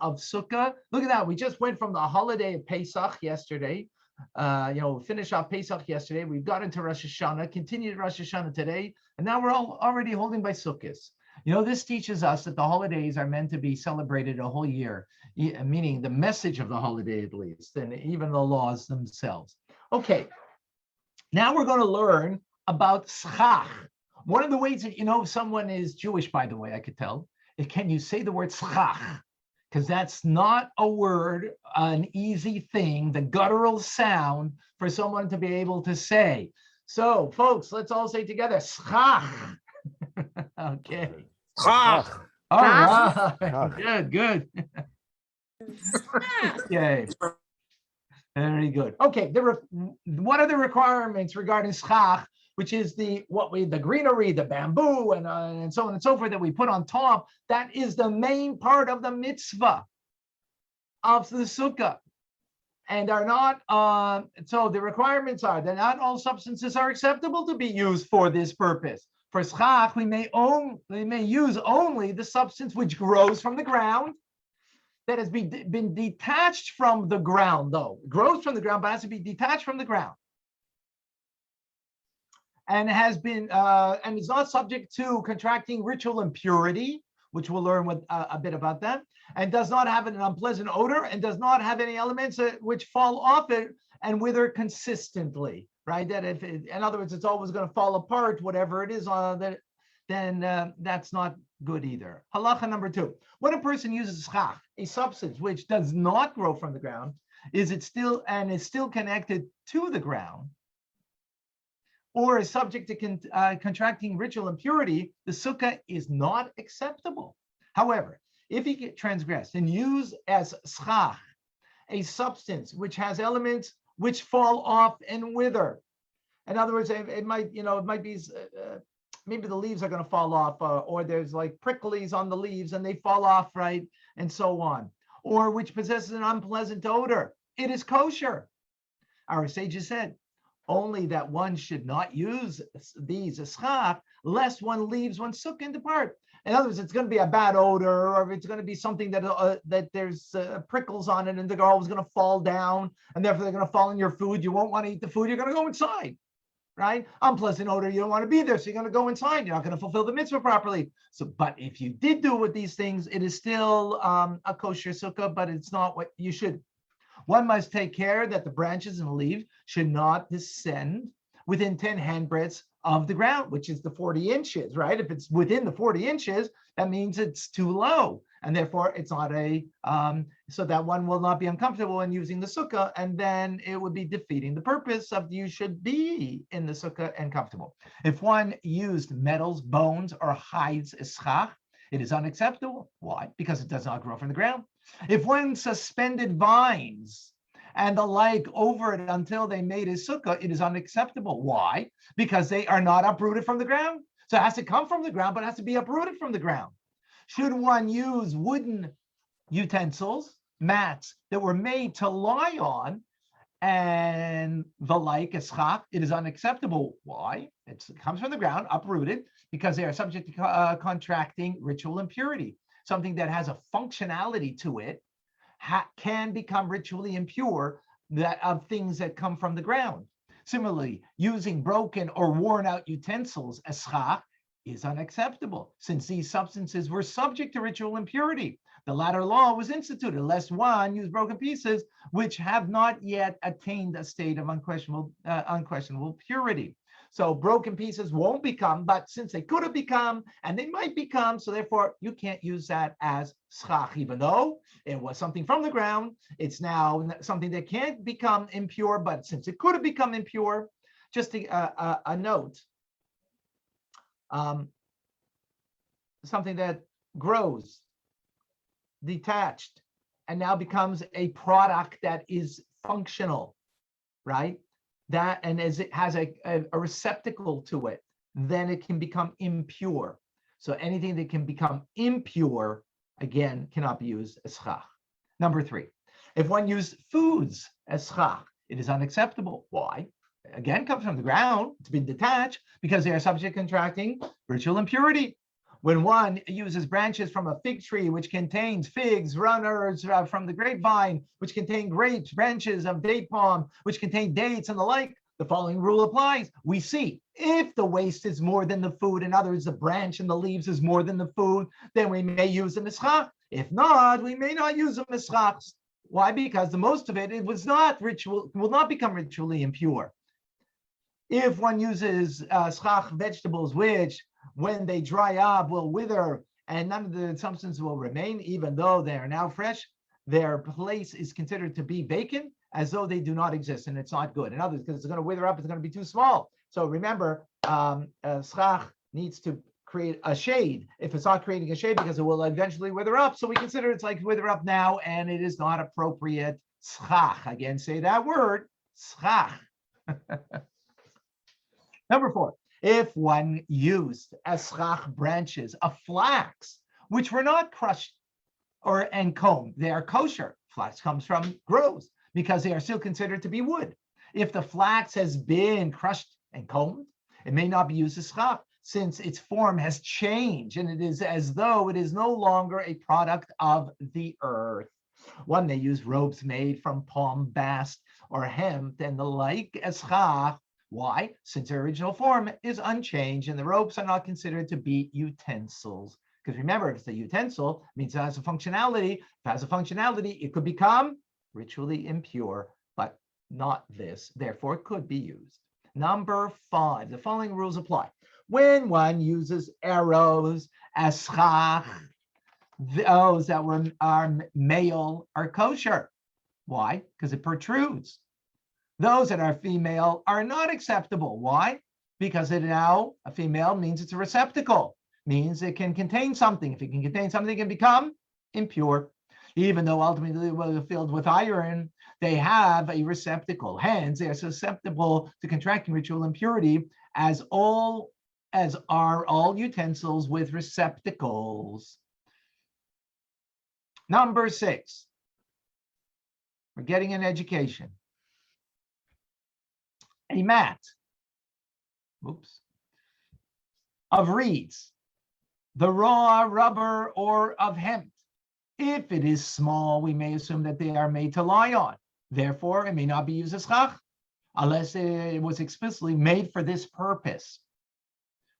of Sukkah. Look at that. We just went from the holiday of Pesach yesterday. Finished off Pesach yesterday. We've got into Rosh Hashanah, continued Rosh Hashanah today, and now we're all already holding by Sukkot. This teaches us that the holidays are meant to be celebrated a whole year, meaning the message of the holiday at least, and even the laws themselves. Okay, now we're going to learn about schach. One of the ways that if someone is Jewish, by the way, I could tell, can you say the word schach? Because that's not a word, an easy thing, the guttural sound for someone to be able to say. So, folks, let's all say together, schach. Okay. Schach. All right. Good. Okay. Very good. Okay. What are the requirements regarding schach, which is the greenery, the bamboo, and so on and so forth that we put on top? That is the main part of the mitzvah of the sukkah, and are not. So the requirements are that not all substances are acceptable to be used for this purpose. For schach, we may use only the substance which grows from the ground, that has been detached from the ground, though. It grows from the ground, but has to be detached from the ground. And has been and is not subject to contracting ritual impurity, which we'll learn a bit about that, and does not have an unpleasant odor, and does not have any elements which fall off it and wither consistently. Right? That in other words, it's always going to fall apart, whatever it is then that's not good either. Halacha number 2: when a person uses schach, a substance which does not grow from the ground, is still connected to the ground, or is subject to contracting ritual impurity, the sukkah is not acceptable. However, if he transgressed and used as schach a substance which has elements which fall off and wither, in other words, it might be maybe the leaves are going to fall off, or there's like pricklies on the leaves and they fall off, right, and so on, or which possesses an unpleasant odor, it is kosher. Our sages said, only that one should not use these eschach, lest one leaves one sukkah and depart. In other words, it's going to be a bad odor, or it's going to be something that there's prickles on it, and they're always going to fall down, and therefore they're going to fall in your food. You won't want to eat the food. You're going to go inside, right? Unpleasant odor. You don't want to be there, so you're going to go inside. You're not going to fulfill the mitzvah properly. So, but if you did do with these things, it is still a kosher sukkah, but it's not what you should. One must take care that the branches and the leaves should not descend within 10 handbreadths of the ground, which is the 40 inches, right? If it's within the 40 inches, that means it's too low. And therefore it's not so that one will not be uncomfortable in using the sukkah, and then it would be defeating the purpose of you should be in the sukkah and comfortable. If one used metals, bones, or hides eschach, it is unacceptable. Why? Because it does not grow from the ground. If one suspended vines and the like over it until they made a sukkah, it is unacceptable. Why? Because they are not uprooted from the ground. So it has to come from the ground, but it has to be uprooted from the ground. Should one use wooden utensils, mats that were made to lie on, and the like, eschach, it is unacceptable. Why? It comes from the ground, uprooted, because they are subject to contracting ritual impurity. Something that has a functionality to it can become ritually impure of things that come from the ground. Similarly, using broken or worn out utensils, eschach, is unacceptable, since these substances were subject to ritual impurity. The latter law was instituted lest one use broken pieces which have not yet attained a state of unquestionable purity. So broken pieces won't become, but since they could have become, and they might become, so therefore you can't use that as schach, even though it was something from the ground. It's now something that can't become impure, but since it could have become impure, just a note, something that grows detached and now becomes a product that is functional, right? That, and as it has a receptacle to it, then it can become impure. So anything that can become impure, again, cannot be used as schach. Number 3, if one used foods as schach, it is unacceptable. Why? Again, comes from the ground. It's been detached because they are subject to contracting ritual impurity. When one uses branches from a fig tree, which contains figs, runners from the grapevine, which contain grapes, branches of date palm, which contain dates and the like, the following rule applies. We see if the waste is more than the food, in other words, the branch and the leaves is more than the food, then we may use them as schach. If not, we may not use them as schachs. Why? Because the most of it was not ritual, will not become ritually impure. If one uses schach vegetables, which when they dry up will wither and none of the substance will remain, even though they are now fresh, their place is considered to be vacant, as though they do not exist, and it's not good. In other words, because it's going to wither up, it's going to be too small. So remember, schach needs to create a shade. If it's not creating a shade, because it will eventually wither up, so we consider it's like wither up now, and it is not appropriate schach. Again, say that word, schach. Number 4, if one used eschach branches of flax, which were not crushed and combed, they are kosher. Flax grows because they are still considered to be wood. If the flax has been crushed and combed, it may not be used as schach, since its form has changed and it is as though it is no longer a product of the earth. One may use robes made from palm bast or hemp and the like as schach. Why? Since their original form is unchanged and the ropes are not considered to be utensils. Because remember, if it's a utensil, it means it has a functionality. If it has a functionality, it could become ritually impure, but not this. Therefore, it could be used. Number 5, the following rules apply. When one uses arrows as schach, those that are male are kosher. Why? Because it protrudes. Those that are female are not acceptable. Why? Because it now, a female means it's a receptacle, means it can contain something. If it can contain something, it can become impure. Even though ultimately they're filled with iron, they have a receptacle. Hence, they are susceptible to contracting ritual impurity, as are all utensils with receptacles. Number 6, we're getting an education. a mat, of reeds, the raw rubber, or of hemp. If it is small, we may assume that they are made to lie on. Therefore, it may not be used as schach, unless it was explicitly made for this purpose,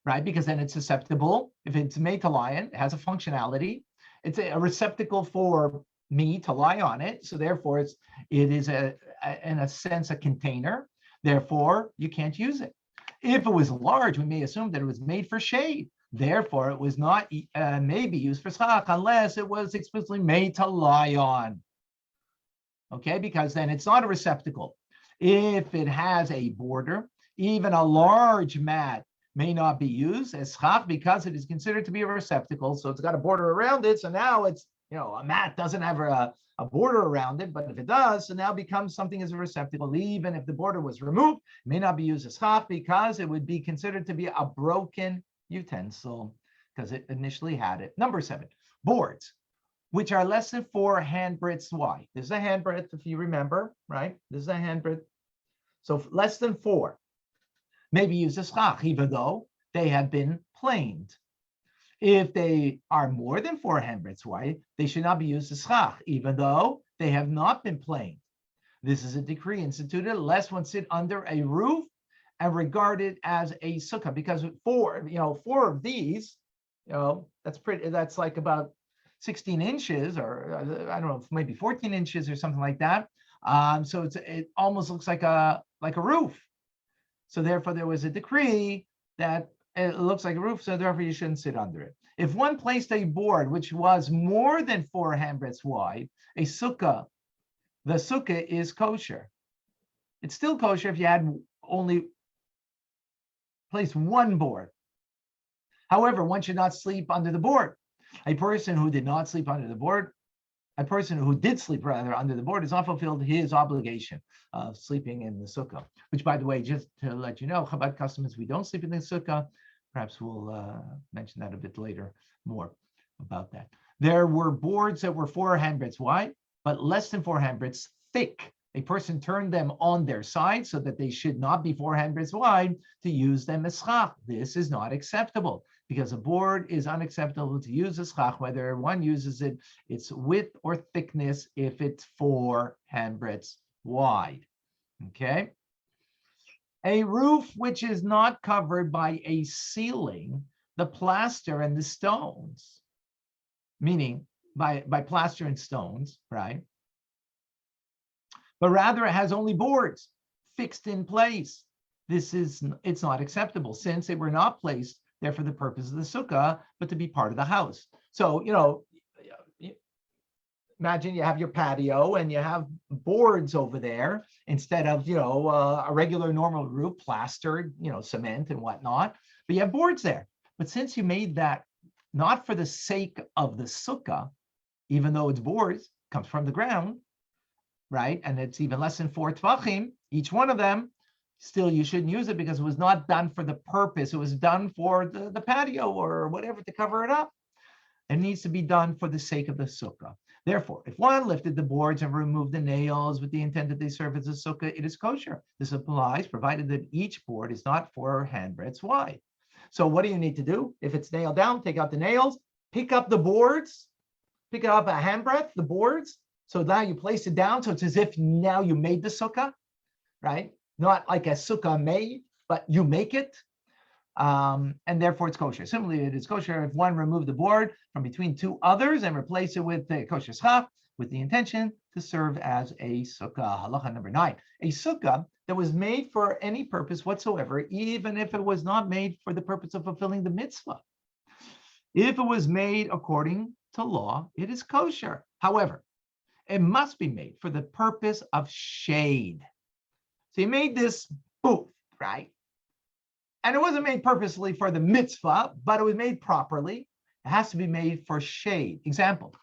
right? Because then it's susceptible. If it's made to lie on, it has a functionality. It's a receptacle for me to lie on it. So therefore, it is in a sense a container. Therefore, you can't use it. If it was large, we may assume that it was made for shade. Therefore, it was not maybe used for schach unless it was explicitly made to lie on. Okay, because then it's not a receptacle. If it has a border, even a large mat may not be used as schach because it is considered to be a receptacle. So it's got a border around it. So now it's, a mat doesn't have a border around it, but if it does, so now it becomes something as a receptacle. Even if the border was removed, it may not be used as schach because it would be considered to be a broken utensil because it initially had it. Number 7, boards, which are less than 4 handbreadths wide. This is a handbreadth, if you remember, right? This is a handbreadth. So less than 4 may be used as schach, even though they have been planed. If they are more than 4 handbreadths wide, they should not be used as schach, even though they have not been planed. This is a decree instituted, lest one sit under a roof and regard it as a sukkah, because 4 of these, that's like about 16 inches, or I don't know, maybe 14 inches or something like that. So it almost looks like a roof. So therefore, there was a decree that it looks like a roof, so therefore you shouldn't sit under it. If one placed a board which was more than 4 handbreadths wide, a sukkah, the sukkah is kosher. It's still kosher if you had only placed one board. However, one should not sleep under the board. A person who did not sleep under the board, a person who did sleep rather under the board, has not fulfilled his obligation of sleeping in the sukkah. Which, by the way, just to let you know, Chabad custom is we don't sleep in the sukkah. Perhaps we'll mention that a bit later, more about that. There were boards that were 4 handbreadths wide, but less than 4 handbreadths thick. A person turned them on their side so that they should not be 4 handbreadths wide to use them as schach. This is not acceptable because a board is unacceptable to use as schach, whether one uses its width or thickness, if it's 4 handbreadths wide. Okay. A roof which is not covered by a ceiling, the plaster and the stones, meaning by plaster and stones, right? But rather it has only boards fixed in place. It's not acceptable since they were not placed there for the purpose of the sukkah, but to be part of the house. So, imagine you have your patio and you have boards over there instead of, a regular normal roof, plastered, cement and whatnot, but you have boards there. But since you made that not for the sake of the sukkah, even though it's boards, comes from the ground, right? And it's even less than 4 tvachim, each one of them, still you shouldn't use it because it was not done for the purpose. It was done for the patio or whatever to cover it up. It needs to be done for the sake of the sukkah. Therefore, if one lifted the boards and removed the nails with the intent that they serve as a sukkah, it is kosher. This applies provided that each board is not 4 handbreadths wide. So what do you need to do? If it's nailed down, take out the nails, pick up the boards, pick it up a handbreadth, the boards. So now you place it down. So it's as if now you made the sukkah, right? Not like a sukkah made, but you make it. And therefore it's kosher. Similarly, it is kosher if one removed the board from between 2 others and replace it with the kosher schach with the intention to serve as a sukkah. Halacha number 9. A sukkah that was made for any purpose whatsoever, even if it was not made for the purpose of fulfilling the mitzvah. If it was made according to law, it is kosher. However, it must be made for the purpose of shade. So you made this booth, right? And it wasn't made purposely for the mitzvah, but it was made properly. It has to be made for shade. Example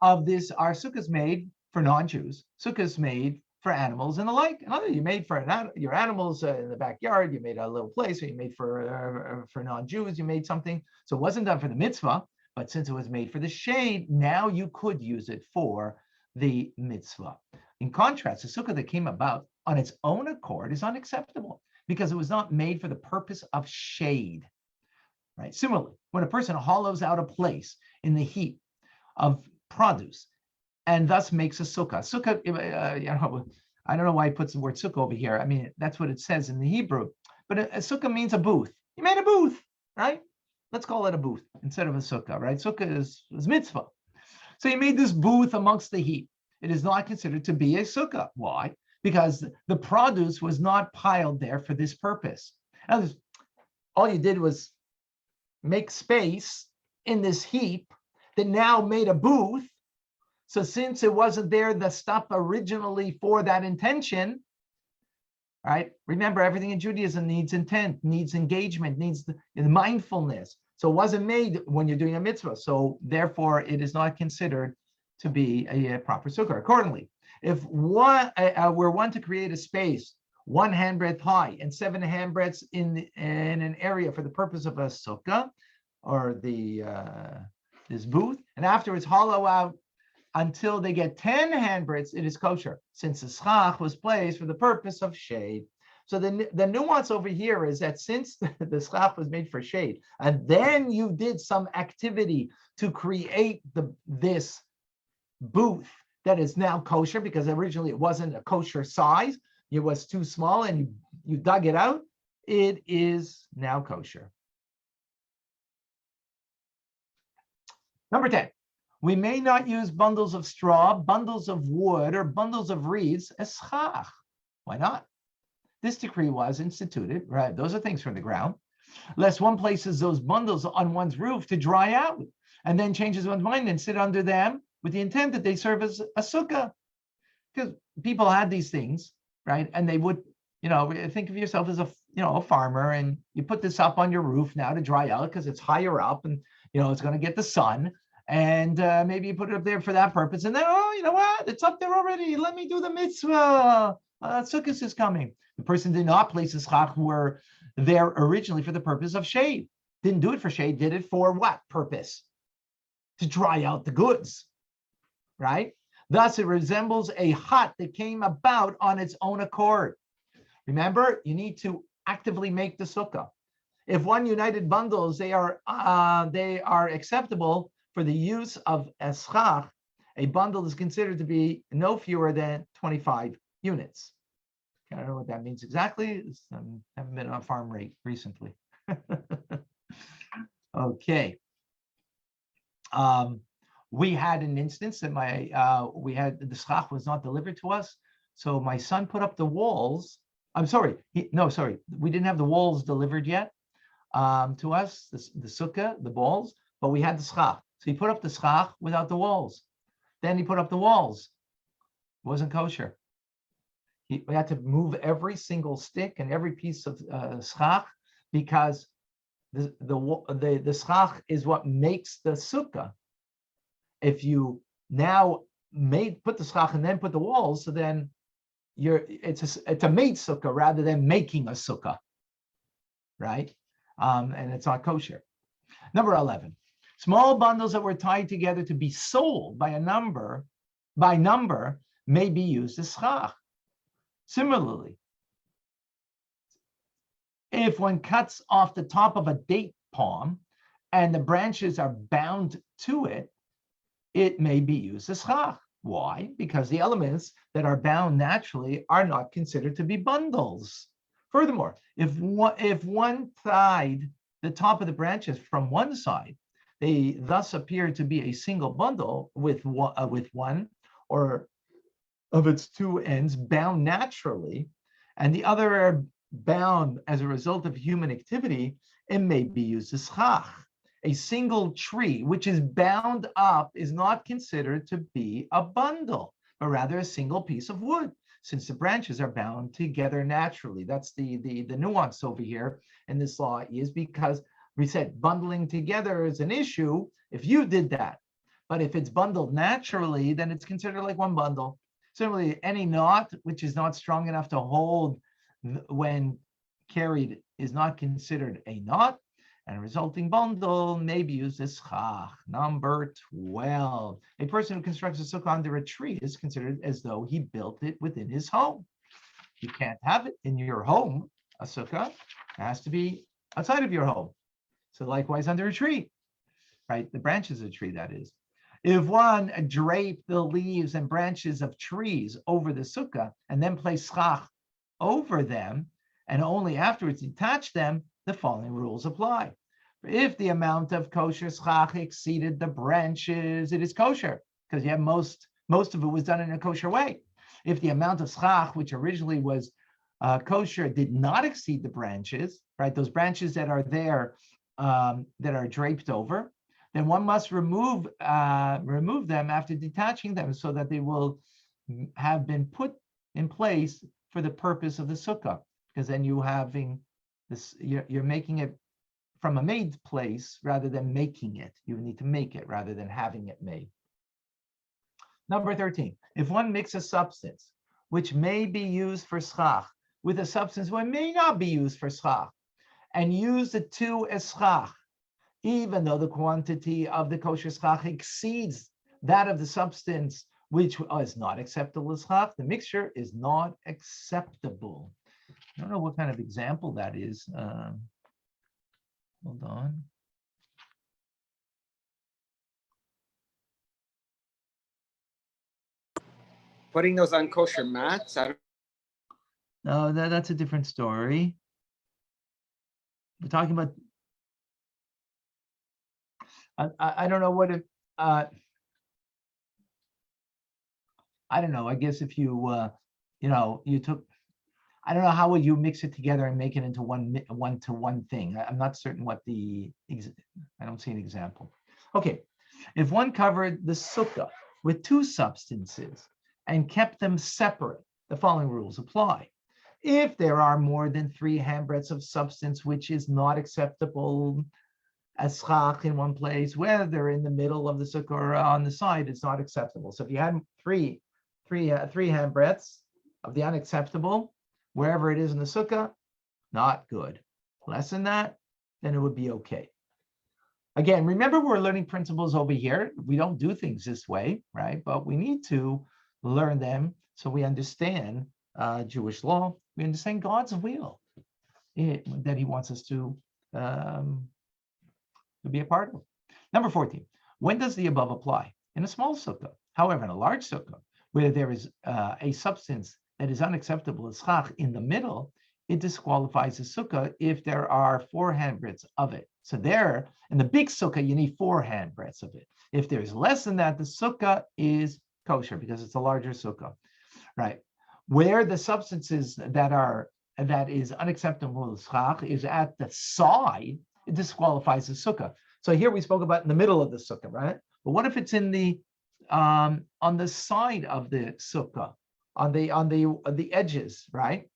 of this are sukkahs made for non-Jews, sukkahs made for animals and the like. Another, you made for your animals in the backyard, you made a little place, or you made for non-Jews, you made something. So it wasn't done for the mitzvah, but since it was made for the shade, now you could use it for the mitzvah. In contrast, the sukkah that came about on its own accord is unacceptable because it was not made for the purpose of shade. Right? Similarly, when a person hollows out a place in the heap of produce and thus makes a sukkah. Sukkah, I don't know why he puts the word sukkah over here. I mean, that's what it says in the Hebrew. But a sukkah means a booth. He made a booth, right? Let's call it a booth instead of a sukkah, right? Sukkah is mitzvah. So he made this booth amongst the heap. It is not considered to be a sukkah. Why? Because the produce was not piled there for this purpose. All you did was make space in this heap that now made a booth. So since it wasn't there, the stuff originally for that intention, right? Remember, everything in Judaism needs intent, needs engagement, needs the mindfulness. So it wasn't made when you're doing a mitzvah. So therefore, it is not considered to be a proper sukkah. Accordingly, if we're one to create a space 1 handbreadth high and 7 handbreadths in an area for the purpose of a sukkah or this booth, and afterwards hollow out until they get 10 handbreadths, it is kosher, since the schach was placed for the purpose of shade. So the nuance over here is that since the schach was made for shade, and then you did some activity to create this booth that is now kosher, because originally it wasn't a kosher size, it was too small, and you dug it out, it is now kosher. Number 10. We may not use bundles of straw, bundles of wood, or bundles of reeds as schach. Why not? This decree was instituted, right? Those are things from the ground, lest one places those bundles on one's roof to dry out, and then changes one's mind and sit under them with the intent that they serve as a sukkah. Because people had these things, right? And they would, think of yourself as a farmer, and you put this up on your roof now to dry out because it's higher up, and it's going to get the sun. And maybe you put it up there for that purpose. And then, you know what? It's up there already. Let me do the mitzvah. Sukkot is coming. The person did not place the schach who were there originally for the purpose of shade. Didn't do it for shade. Did it for what purpose? To dry out the goods, right? Thus, it resembles a hut that came about on its own accord. Remember, you need to actively make the sukkah. If one united bundles, they are acceptable for the use of eschach. A bundle is considered to be no fewer than 25 units. I don't know what that means exactly. I haven't been on a farm rate recently. Okay. We had an instance that the schach was not delivered to us. So my son put up the walls. I'm sorry. We didn't have the walls delivered yet to us, the sukkah, the balls, but we had the schach. So he put up the schach without the walls. Then he put up the walls. It wasn't kosher. We had to move every single stick and every piece of schach because the schach is what makes the sukkah. If you now put the schach and then put the walls, so then it's a made sukkah rather than making a sukkah, right? And it's not kosher. Number 11. Small bundles that were tied together to be sold by number may be used as schach. Similarly, if one cuts off the top of a date palm and the branches are bound to it, it may be used as schach. Why? Because the elements that are bound naturally are not considered to be bundles. Furthermore, if one tied the top of the branches from one side, they thus appear to be a single bundle with one or of its two ends bound naturally, and the other are bound as a result of human activity, it may be used as schach. A single tree which is bound up is not considered to be a bundle, but rather a single piece of wood, since the branches are bound together naturally. That's the nuance over here in this law, is because we said bundling together is an issue if you did that. But if it's bundled naturally, then it's considered like one bundle. Similarly, any knot which is not strong enough to hold when carried is not considered a knot, and a resulting bundle may be used as schach. Number 12. A person who constructs a sukkah under a tree is considered as though he built it within his home. You can't have it in your home, a sukkah. It has to be outside of your home. So likewise under a tree, right? The branches of a tree, that is. If one drape the leaves and branches of trees over the sukkah and then place schach over them, and only afterwards detach them, the following rules apply. If the amount of kosher schach exceeded the branches, it is kosher, because you have most of it was done in a kosher way. If the amount of schach, which originally was kosher, did not exceed the branches, right? Those branches that are there, that are draped over, then one must remove them after detaching them, so that they will have been put in place for the purpose of the sukkah. Because then you having this, you're making it from a made place rather than making it. You need to make it rather than having it made. Number 13, if one mixes a substance which may be used for schach with a substance which may not be used for schach, and use the two as schach, even though the quantity of the kosher schach exceeds that of the substance which is not acceptable as schach, the mixture is not acceptable. I don't know what kind of example that is. Hold on. Putting those on kosher mats. No, that's a different story. We're talking about. I don't know what it. I don't know. I guess if you you took. I don't know how would you mix it together and make it into one thing. I'm not certain what I don't see an example. Okay, if one covered the sukkah with two substances and kept them separate, the following rules apply. If there are more than 3 handbreadths of substance which is not acceptable as schach in one place, whether in the middle of the sukkah or on the side, it's not acceptable. So if you had three handbreadths of the unacceptable, wherever it is in the sukkah, not good. Less than that, then it would be okay. Again, remember we're learning principles over here. We don't do things this way, right? But we need to learn them so we understand Jewish law. We understand God's will that He wants us to be a part of. Number 14, when does the above apply? In a small sukkah. However, in a large sukkah, where there is a substance that is unacceptable as schach in the middle, it disqualifies the sukkah if there are 4 handbreadths of it. So there, in the big sukkah, you need 4 handbreadths of it. If there's less than that, the sukkah is kosher because it's a larger sukkah, right? Where the substances that is unacceptable as schach is at the side, it disqualifies the sukkah. So here we spoke about in the middle of the sukkah, right? But what if it's in the on the side of the sukkah? On the edges, right?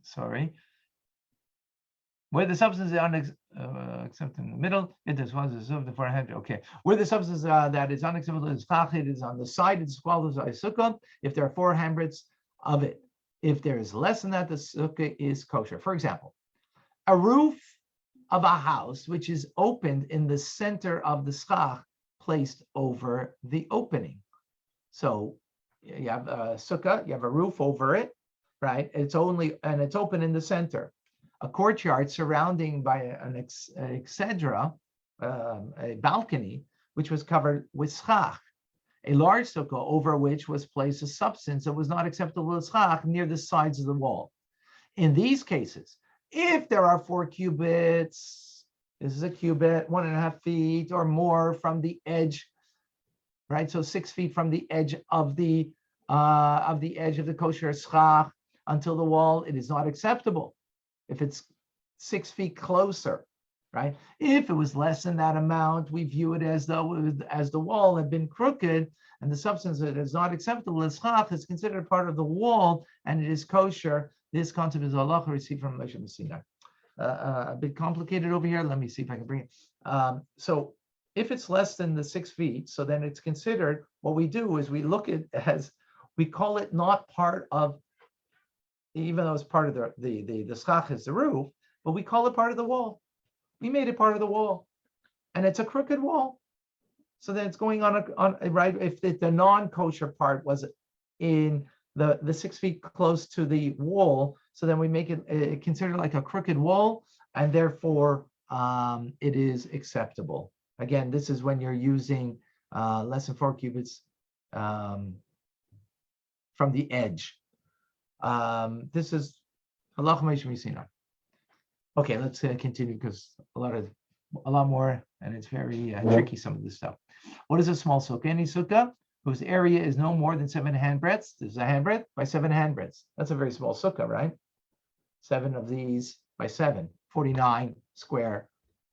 Sorry. Where the substance is unacceptable in the middle, it disqualifies the forehead. Okay. Where the substance that is unacceptable is schach, it is on the side, it disqualifies sukkah if there are 4 handbreadths of it. If there is less than that, the sukkah is kosher. For example, a roof of a house which is opened in the center of the schach placed over the opening. So you have a sukkah, you have a roof over it, right? It's open in the center. A courtyard surrounding by an exedra, a balcony, which was covered with schach. A large sukkah over which was placed a substance that was not acceptable as schach near the sides of the wall. In these cases, if there are 4 cubits, this is a cubit, 1.5 feet or more from the edge, right? So 6 feet from the edge of the kosher schach until the wall, it is not acceptable. If it's 6 feet closer, right? If it was less than that amount, we view it as though as the wall had been crooked and the substance that is not acceptable as schach is considered part of the wall and it is kosher. This concept is halacha received from Moshe Sinai. A bit complicated over here. Let me see if I can bring it. So if it's less than the 6 feet, so then it's considered, what we do is we look at as, we call it not part of, even though it's part of the schach is the roof, but we call it part of the wall. We made it part of the wall, and it's a crooked wall. So then it's going on right. If the non-kosher part was in the 6 feet close to the wall. So then we make it considered like a crooked wall, and therefore it is acceptable. Again, this is when you're using less than 4 cubits from the edge. This is Halakhs of Sukkah. Okay, let's continue because a lot more, and it's very tricky, some of this stuff. What is a small sukkah? Any sukkah whose area is no more than 7 handbreadths. This is a handbreadth by 7 handbreadths. That's a very small sukkah, right? 7 of these by 7, 49 square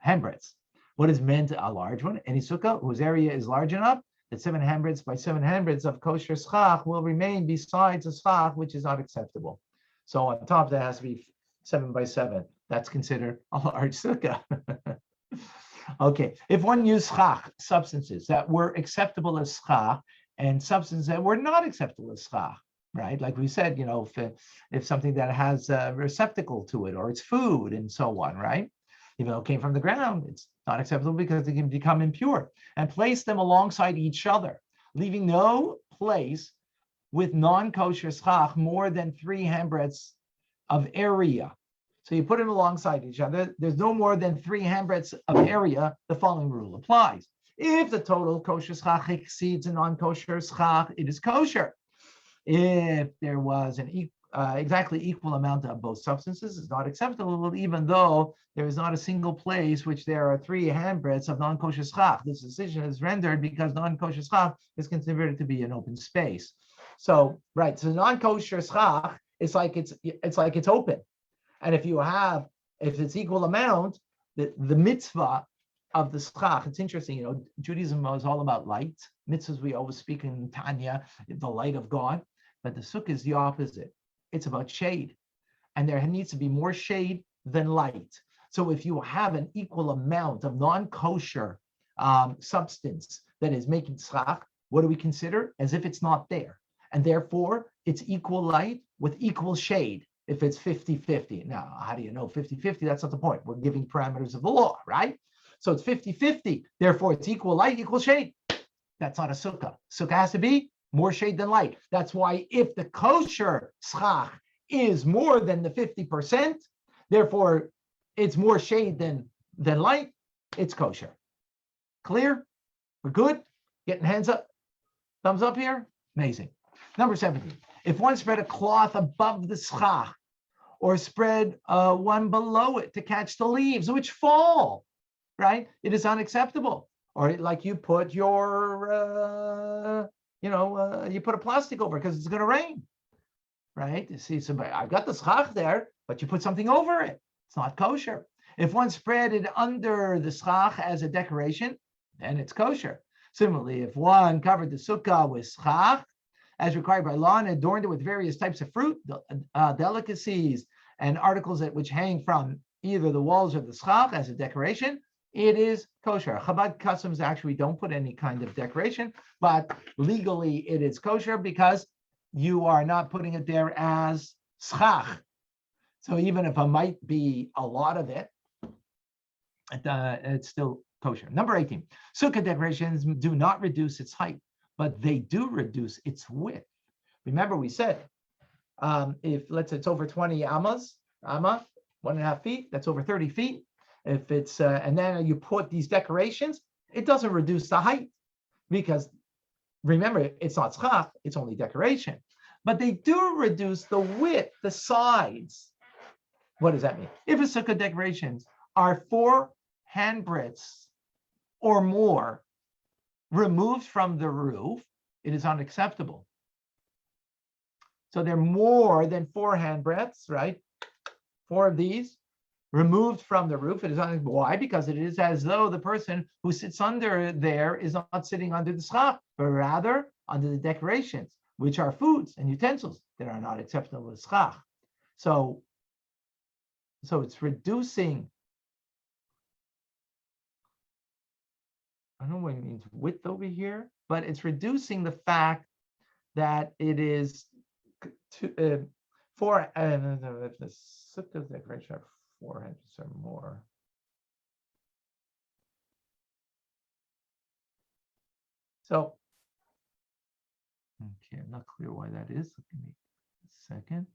handbreadths. What is meant a large one? Any sukkah whose area is large enough that 7 handbreadths by 7 handbreadths of kosher schach will remain besides a schach, which is not acceptable. So on top, that has to be 7 by 7. That's considered a large sukkah. Okay, if one used schach, substances that were acceptable as schach, and substances that were not acceptable as schach, right? Like we said, if something that has a receptacle to it, or it's food and so on, right? Even though it came from the ground, it's not acceptable because it can become impure. And place them alongside each other, leaving no place with non-kosher schach more than 3 handbreadths of area. So you put them alongside each other. There's no more than 3 handbreadths of area. The following rule applies. If the total kosher schach exceeds a non-kosher schach, it is kosher. If there was an exactly equal amount of both substances, it's not acceptable, even though there is not a single place which there are 3 handbreadths of non-kosher schach. This decision is rendered because non-kosher schach is considered to be an open space. So, right, so non-kosher schach, it's like it's open. And if it's equal amount, the mitzvah of the schach, it's interesting, Judaism is all about light. Mitzvahs, we always speak in Tanya, the light of God, but the sukkah is the opposite. It's about shade. And there needs to be more shade than light. So if you have an equal amount of non-kosher substance that is making schach, what do we consider? As if it's not there. And therefore, it's equal light with equal shade. If it's 50-50. Now, how do you know 50-50? That's not the point. We're giving parameters of the law, right? So it's 50-50. Therefore, it's equal light, equal shade. That's not a sukkah. Sukkah has to be more shade than light. That's why if the kosher schach is more than the 50%, therefore it's more shade than light, it's kosher. Clear? We're good? Getting hands up? Thumbs up here? Amazing. Number 17. If one spread a cloth above the schach, or spread one below it to catch the leaves, which fall, right? It is unacceptable. Or like you put your, you put a plastic over because it's going to rain, right? You see, so I've got the schach there, but you put something over it. It's not kosher. If one spread it under the schach as a decoration, then it's kosher. Similarly, if one covered the sukkah with schach, as required by law, and adorned it with various types of fruit, delicacies, and articles which hang from either the walls or the schach as a decoration, it is kosher. Chabad customs actually don't put any kind of decoration, but legally it is kosher because you are not putting it there as schach. So even if it might be a lot of it, it's still kosher. Number 18, sukkah decorations do not reduce its height, but they do reduce its width. Remember, we said if let's say it's over 20 amma, 1.5 feet, that's over 30 feet. If it's and then you put these decorations, it doesn't reduce the height because remember, it's not schach, it's only decoration. But they do reduce the width, the sides. What does that mean? If a sukkah decorations are 4 handbreadths or more removed from the roof, it is unacceptable. So they're more than 4 handbreadths, right? 4 of these removed from the roof. It is unacceptable. Why? Because it is as though the person who sits under there is not sitting under the schach, but rather under the decorations, which are foods and utensils that are not acceptable as schach. So it's reducing. I don't know what it means width over here, but it's reducing the fact that it is for if the sukkah decoration are 4 inches or more. So, Okay, I'm not clear why that is. Give me a second.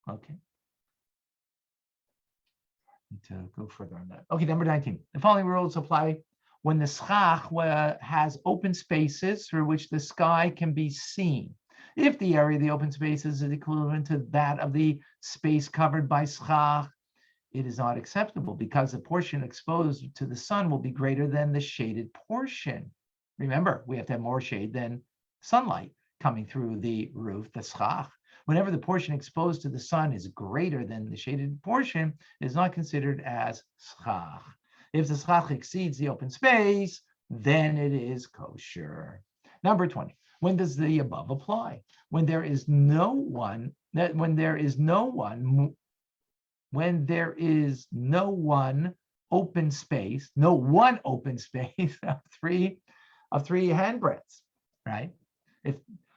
Okay. Need to go further on that. Okay, number 19. The following rules apply when the schach has open spaces through which the sky can be seen. If the area of the open spaces is equivalent to that of the space covered by schach, it is not acceptable because the portion exposed to the sun will be greater than the shaded portion. Remember, we have to have more shade than sunlight coming through the roof, the schach. Whenever the portion exposed to the sun is greater than the shaded portion, it is not considered as schach. If the schach exceeds the open space, then it is kosher. Number 20. When does the above apply? When there is no one open space of three handbreadths, right?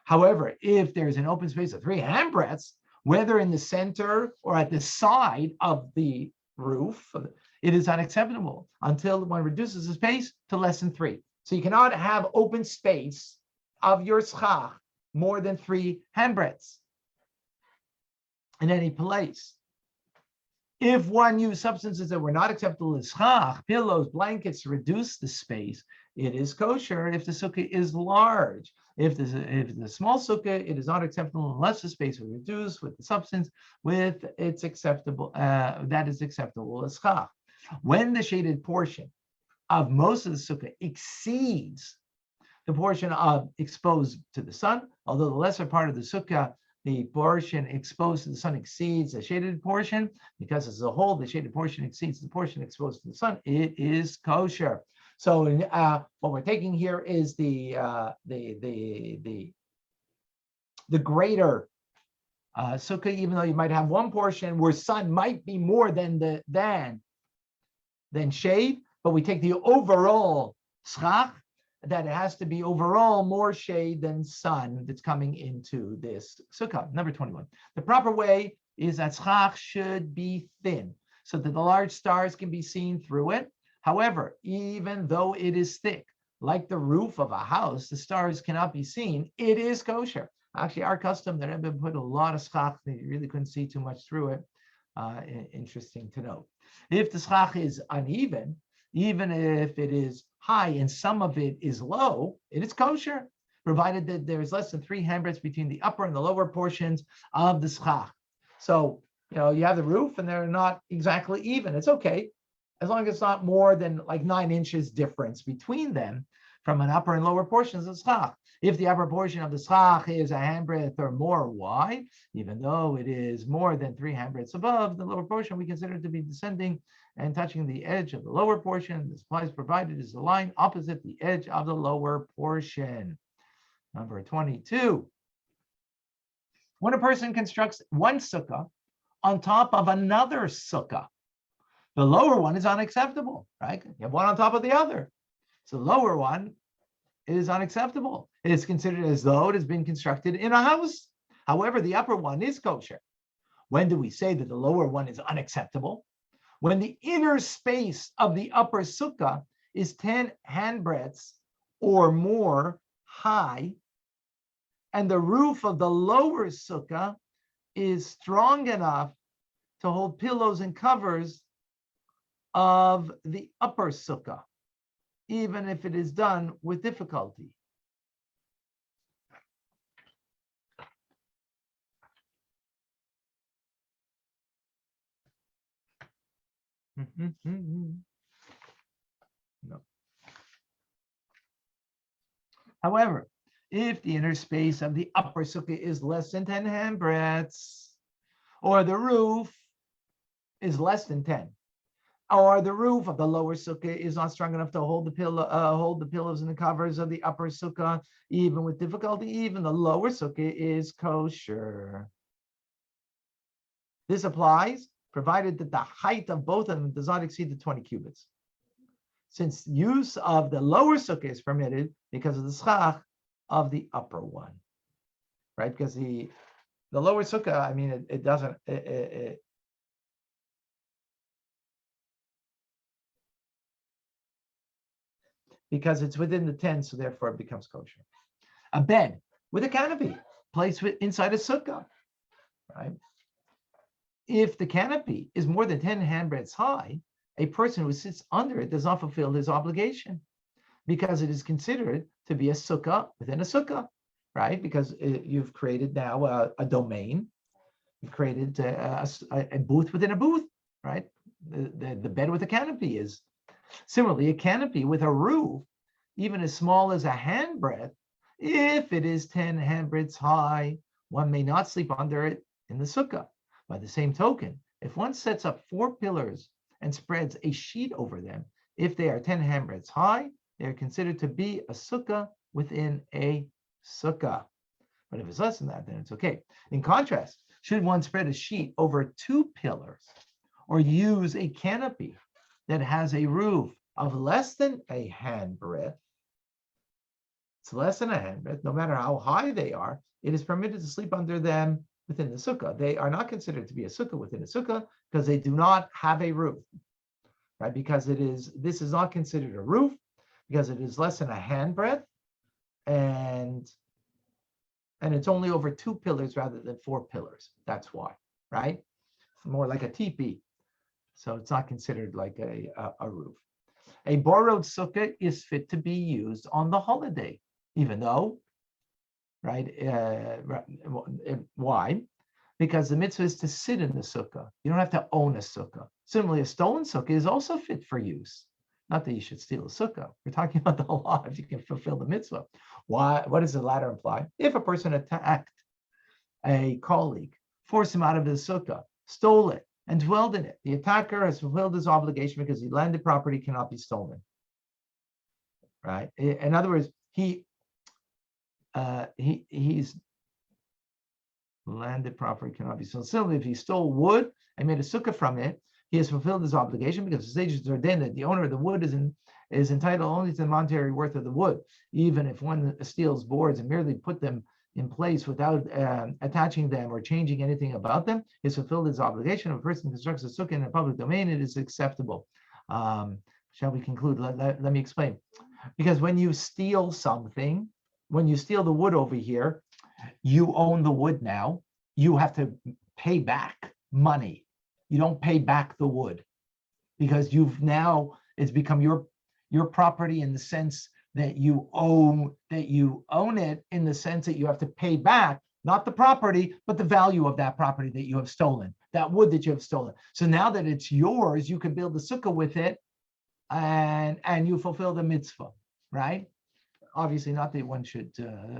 However, if there's an open space of 3 handbreadths, whether in the center or at the side of the roof, it is unacceptable until one reduces the space to less than 3. So you cannot have open space of your schach more than 3 handbreadths in any place. If one used substances that were not acceptable as schach, pillows, blankets, to reduce the space, it is kosher if the sukkah is large. If the small sukkah, it is not acceptable unless the space is reduced with the substance that is acceptable as schach. When the shaded portion of most of the sukkah exceeds the portion exposed to the sun, although the lesser part of the sukkah, the portion exposed to the sun exceeds the shaded portion, because as a whole, the shaded portion exceeds the portion exposed to the sun, it is kosher. So what we're taking here is the greater sukkah, even though you might have one portion where sun might be more than shade, but we take the overall schach, that it has to be overall more shade than sun that's coming into this sukkah. Number 21. The proper way is that schach should be thin so that the large stars can be seen through it. However, even though it is thick, like the roof of a house, the stars cannot be seen, it is kosher. Actually, our custom, the Rebbe put a lot of schach, you really couldn't see too much through it. Interesting to note. If the schach is uneven, even if it is high and some of it is low, it is kosher, provided that there is less than 3 handbreadths between the upper and the lower portions of the schach. So, you have the roof and they're not exactly even. It's okay, as long as it's not more than like 9 inches difference between them from an upper and lower portions of the schach. If the upper portion of the schach is a handbreadth or more wide, even though it is more than 3 handbreadths above the lower portion, we consider it to be descending and touching the edge of the lower portion. The supplies provided is the line opposite the edge of the lower portion. Number 22. When a person constructs one sukkah on top of another sukkah, the lower one is unacceptable, right? You have one on top of the other. So the lower one is unacceptable. It is considered as though it has been constructed in a house. However, the upper one is kosher. When do we say that the lower one is unacceptable? When the inner space of the upper sukkah is 10 handbreadths or more high, and the roof of the lower sukkah is strong enough to hold pillows and covers of the upper sukkah, even if it is done with difficulty. No. However, if the inner space of the upper sukkah is less than 10 handbreadths, or the roof is less than 10, or the roof of the lower sukkah is not strong enough to hold the pillows and the covers of the upper sukkah, even with difficulty, even the lower sukkah is kosher. This applies provided that the height of both of them does not exceed the 20 cubits. Since use of the lower sukkah is permitted because of the schach of the upper one, right? Because the lower sukkah, I mean, it doesn't, because it's within the tent, so therefore it becomes kosher. A bed with a canopy placed inside a sukkah, right? If the canopy is more than 10 handbreadths high, a person who sits under it does not fulfill his obligation because it is considered to be a sukkah within a sukkah, right? Because you've created now a domain, you've created a booth within a booth, right? The bed with a canopy is. Similarly, a canopy with a roof, even as small as a handbreadth, if it is 10 handbreadths high, one may not sleep under it in the sukkah. By the same token, if one sets up 4 pillars and spreads a sheet over them, if they are 10 handbreadths high, they are considered to be a sukkah within a sukkah. But if it's less than that, then it's okay. In contrast, should one spread a sheet over 2 pillars or use a canopy that has a roof of less than a handbreadth, it's less than a handbreadth, no matter how high they are, it is permitted to sleep under them within the sukkah. They are not considered to be a sukkah within a sukkah because they do not have a roof, right? Because this is not considered a roof because it is less than a handbreadth, and it's only over 2 pillars rather than 4 pillars. That's why, right? It's more like a teepee. So it's not considered like a roof. A borrowed sukkah is fit to be used on the holiday, even though, right? Why? Because the mitzvah is to sit in the sukkah. You don't have to own a sukkah. Similarly, a stolen sukkah is also fit for use. Not that you should steal a sukkah. We're talking about the law if you can fulfill the mitzvah. Why? What does the latter imply? If a person attacked a colleague, forced him out of his sukkah, stole it, and dwelled in it, the attacker has fulfilled his obligation because the landed property cannot be stolen. Right? In other words, he's landed property cannot be stolen. Similarly, if he stole wood and made a sukkah from it, he has fulfilled his obligation because the sages ordained that the owner of the wood is entitled only to the monetary worth of the wood. Even if one steals boards and merely put them in place without attaching them or changing anything about them, he has fulfilled his obligation. If a person constructs a sukkah in a public domain, it is acceptable. Shall we conclude? Let me explain. Because when you steal something, when you steal the wood over here, you own the wood now. You have to pay back money. You don't pay back the wood because it's become your property in the sense that you own it, in the sense that you have to pay back not the property, but the value of that property that you have stolen, that wood that you have stolen. So now that it's yours, you can build the sukkah with it, and you fulfill the mitzvah, right? Obviously, not that one should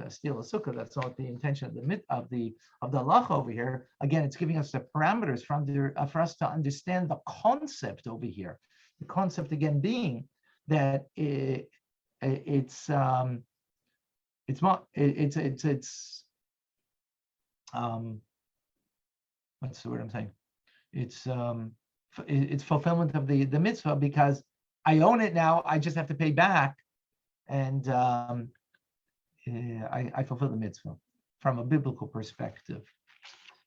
steal a sukkah. That's not the intention of the halacha over here. Again, it's giving us the parameters for us to understand the concept over here. The concept again being that what's the word I'm saying? It's fulfillment of the mitzvah because I own it now. I just have to pay back. And I fulfill the mitzvah from a biblical perspective.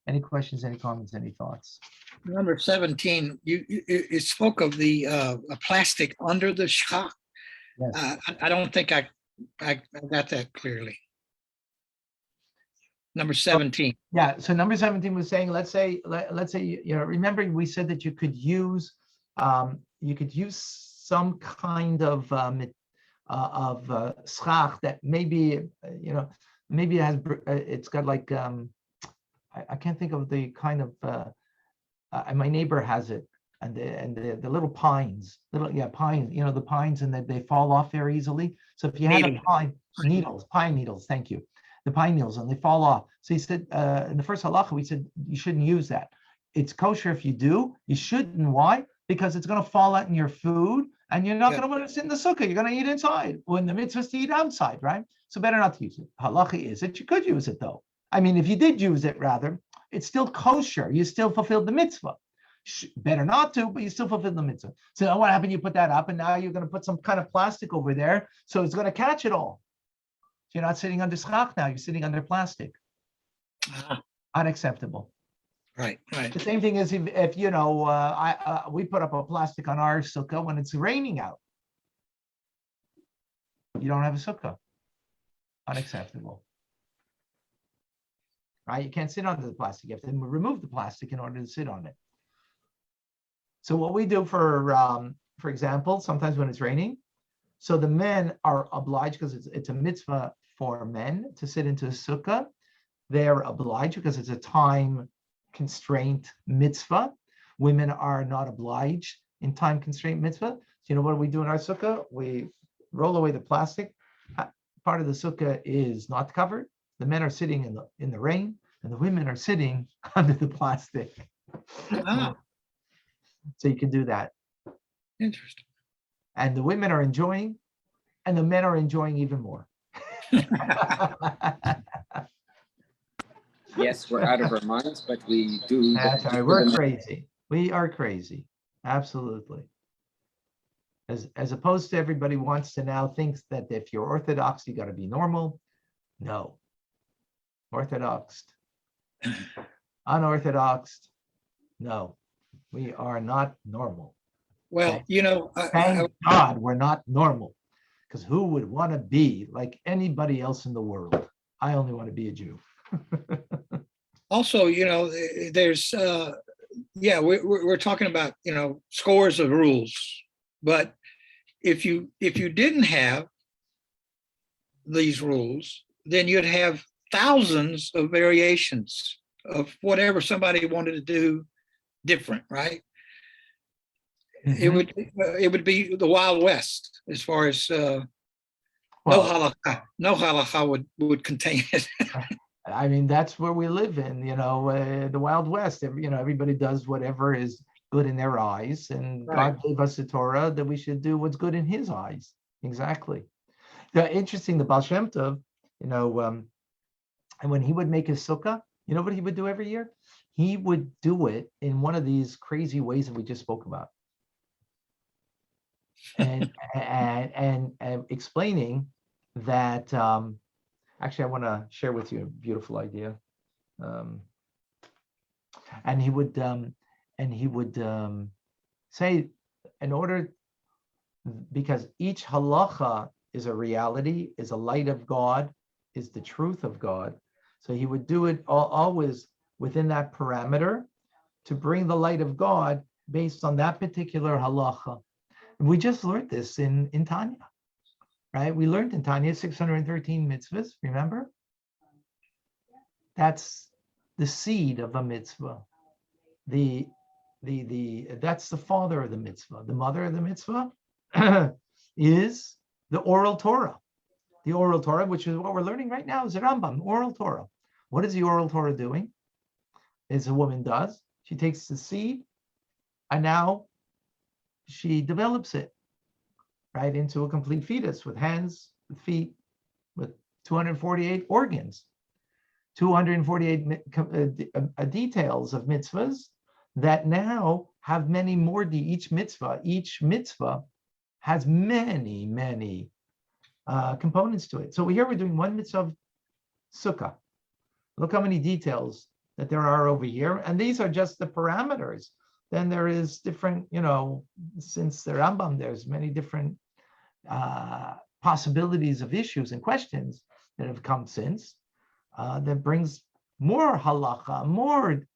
Any questions, any comments, any thoughts? Number 17, you spoke of the plastic under the shach. Yes. I don't think I got that clearly. Number 17. Yeah. So number 17 was saying, let's say remember we said that you could use some kind of schach that maybe maybe it's got like I can't think of the kind of my neighbor has it, and the little pines, pines, the pines, and they fall off very easily. So if you had a pine needles, thank you, the pine needles, and they fall off. So he said in the first halacha we said you shouldn't use that. It's kosher if you do. You shouldn't. Why? Because it's going to fall out in your food. And you're not going to want to sit in the sukkah. You're going to eat inside when the mitzvah is to eat outside, right? So better not to use it. Halacha is that you could use it though. I mean, if you did use it, rather, it's still kosher. You still fulfilled the mitzvah. Better not to, but you still fulfilled the mitzvah. So now what happened? You put that up, and now you're going to put some kind of plastic over there, so it's going to catch it all. So you're not sitting under schach now. You're sitting under plastic. Unacceptable. Right. The same thing is if we put up a plastic on our sukkah when it's raining out. you don't have a sukkah. Unacceptable. Right? You can't sit under the plastic. You have to remove the plastic in order to sit on it. So what we do for example, sometimes when it's raining, so the men are obliged because it's a mitzvah for men to sit into a sukkah. They're obliged because it's a time constraint mitzvah. Women are not obliged in time constraint mitzvah. So you know what we do in our sukkah? We roll away the plastic. Part of the sukkah is not covered. The men are sitting in the rain, and the women are sitting under the plastic. Ah, So you can do that. interesting. And the women are enjoying, and the men are enjoying even more. Yes, we're out of our minds, but we do. That's right. We're crazy. We are crazy. Absolutely. As opposed to everybody wants to now thinks that if you're Orthodox, you got to be normal. No. Orthodox. Unorthodox. No. We are not normal. Well, Okay? you know, Thank God we're not normal. Because who would want to be like anybody else in the world? I only want to be a Jew. also, you know, there's, yeah, we're talking about, you know, scores of rules, but if you didn't have these rules, then you'd have thousands of variations of whatever somebody wanted to do different, right? It would be the Wild West as far as no halakha would contain it. I mean, that's where we live in, you know, the Wild West. You know, everybody does whatever is good in their eyes, and Right. God gave us the Torah that we should do what's good in His eyes. Exactly. Interesting, the Baal Shem Tov, you know, and when he would make his sukkah, you know what he would do every year? He would do it in one of these crazy ways that we just spoke about, and explaining that. Actually, I want to share with you a beautiful idea. And he would say, in order, because each halacha is a reality, is a light of God, is the truth of God. So he would do it always within that parameter to bring the light of God based on that particular halacha. And we just learned this in Tanya. Right? We learned in Tanya 613 mitzvahs, remember? That's the seed of a mitzvah. That's the father of the mitzvah. The mother of the mitzvah is the oral Torah. The oral Torah, which is what we're learning right now, is the Rambam, oral Torah. What is the oral Torah doing? As a woman does, she takes the seed and now she develops it right into a complete fetus with hands, with feet, with 248 organs, 248 details of mitzvahs that now have many more. Each mitzvah has many components to it. So here we're doing one mitzvah of sukkah. Look how many details that there are over here, and these are just the parameters. Then there is different, you know, since the Rambam, there's many different possibilities of issues and questions that have come since that brings more halakha, more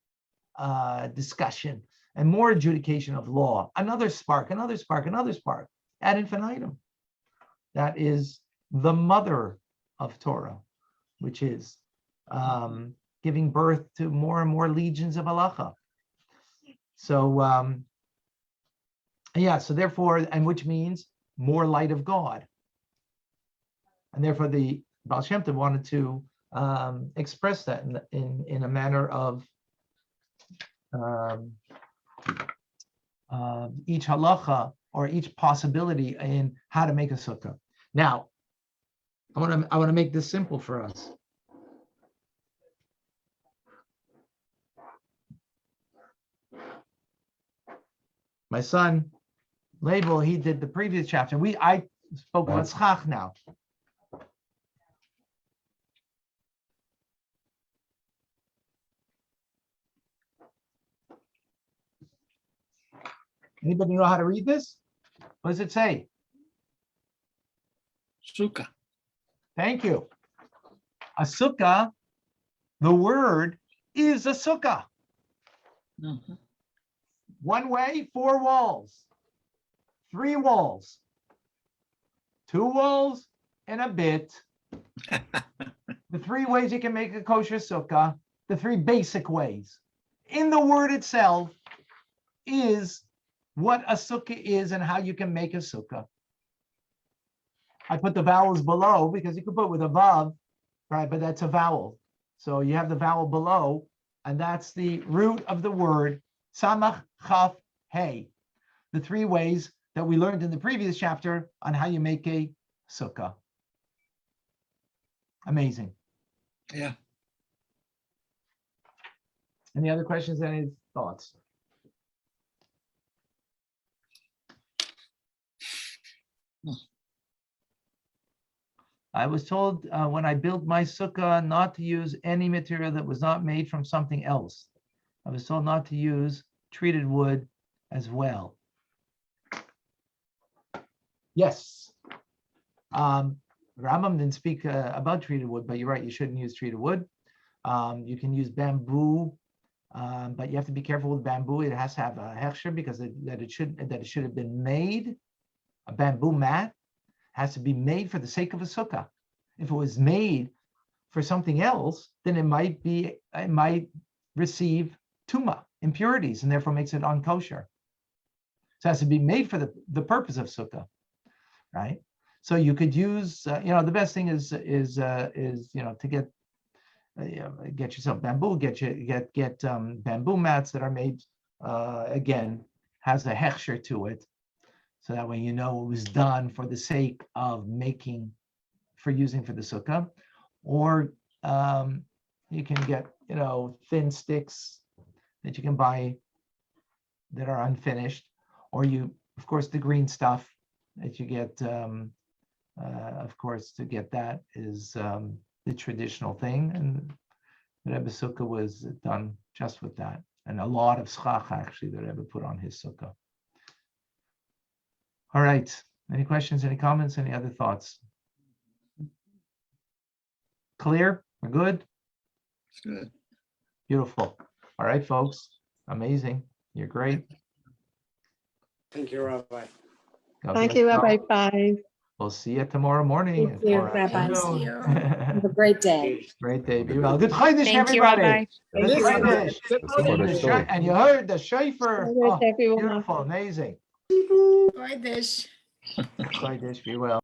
discussion, and more adjudication of law. Another spark, ad infinitum. That is the mother of Torah, which is giving birth to more and more legions of halacha. So so therefore, and which means more light of God. And therefore the Baal Shem Tov wanted to express that in a manner of each halacha or each possibility in how to make a sukkah. Now, I want to make this simple for us. My son, Label, he did the previous chapter. I spoke about schach now. Anybody know how to read this? What does it say? Sukkah. Thank you. A sukkah, the word is a sukkah. Mhm. One way, 4 walls, 3 walls, 2 walls, and a bit. The 3 ways you can make a kosher sukkah, the 3 basic ways. In the word itself is what a sukkah is and how you can make a sukkah. I put the vowels below because you could put with a vav, right? But that's a vowel. So you have the vowel below, and that's the root of the word samach chaf hey. The 3 ways that we learned in the previous chapter on how you make a sukkah. Amazing. Yeah. Any other questions? Any thoughts? I was told when I built my sukkah not to use any material that was not made from something else. I was told not to use treated wood as well. Yes. Rambam didn't speak about treated wood, but you're right, you shouldn't use treated wood. You can use bamboo, but you have to be careful with bamboo. It has to have a hechsher because it should have been made. A bamboo mat has to be made for the sake of a sukkah. If it was made for something else, then it might receive tuma, impurities, and therefore makes it unkosher. So it has to be made for the purpose of sukkah, right? So you could use, the best thing is to get yourself bamboo, get bamboo mats that are made, again, has a hechsher to it. So that way, it was done for the sake of using for the sukkah. Or you can get, thin sticks that you can buy that are unfinished. Or of course, the green stuff that you get, of course, to get that is the traditional thing. And the Rebbe sukkah was done just with that. And a lot of schach, actually, the Rebbe put on his sukkah. All right. Any questions, any comments, any other thoughts? Clear? We're good? It's good. Beautiful. All right, folks. Amazing. You're great. Thank you, Rabbi. God Thank bless you, all. Rabbi. Bye. We'll see you tomorrow morning. Thank you, or Rabbi. afternoon. Have a great day. Great day. Be well. Good Chodesh, Thank you, everybody. Rabbi. Good Thank you, Rabbi. Chodesh. And you heard the shofar. Chodesh, Oh, everyone. beautiful. Amazing. Bye, Dish. Chodesh, be well.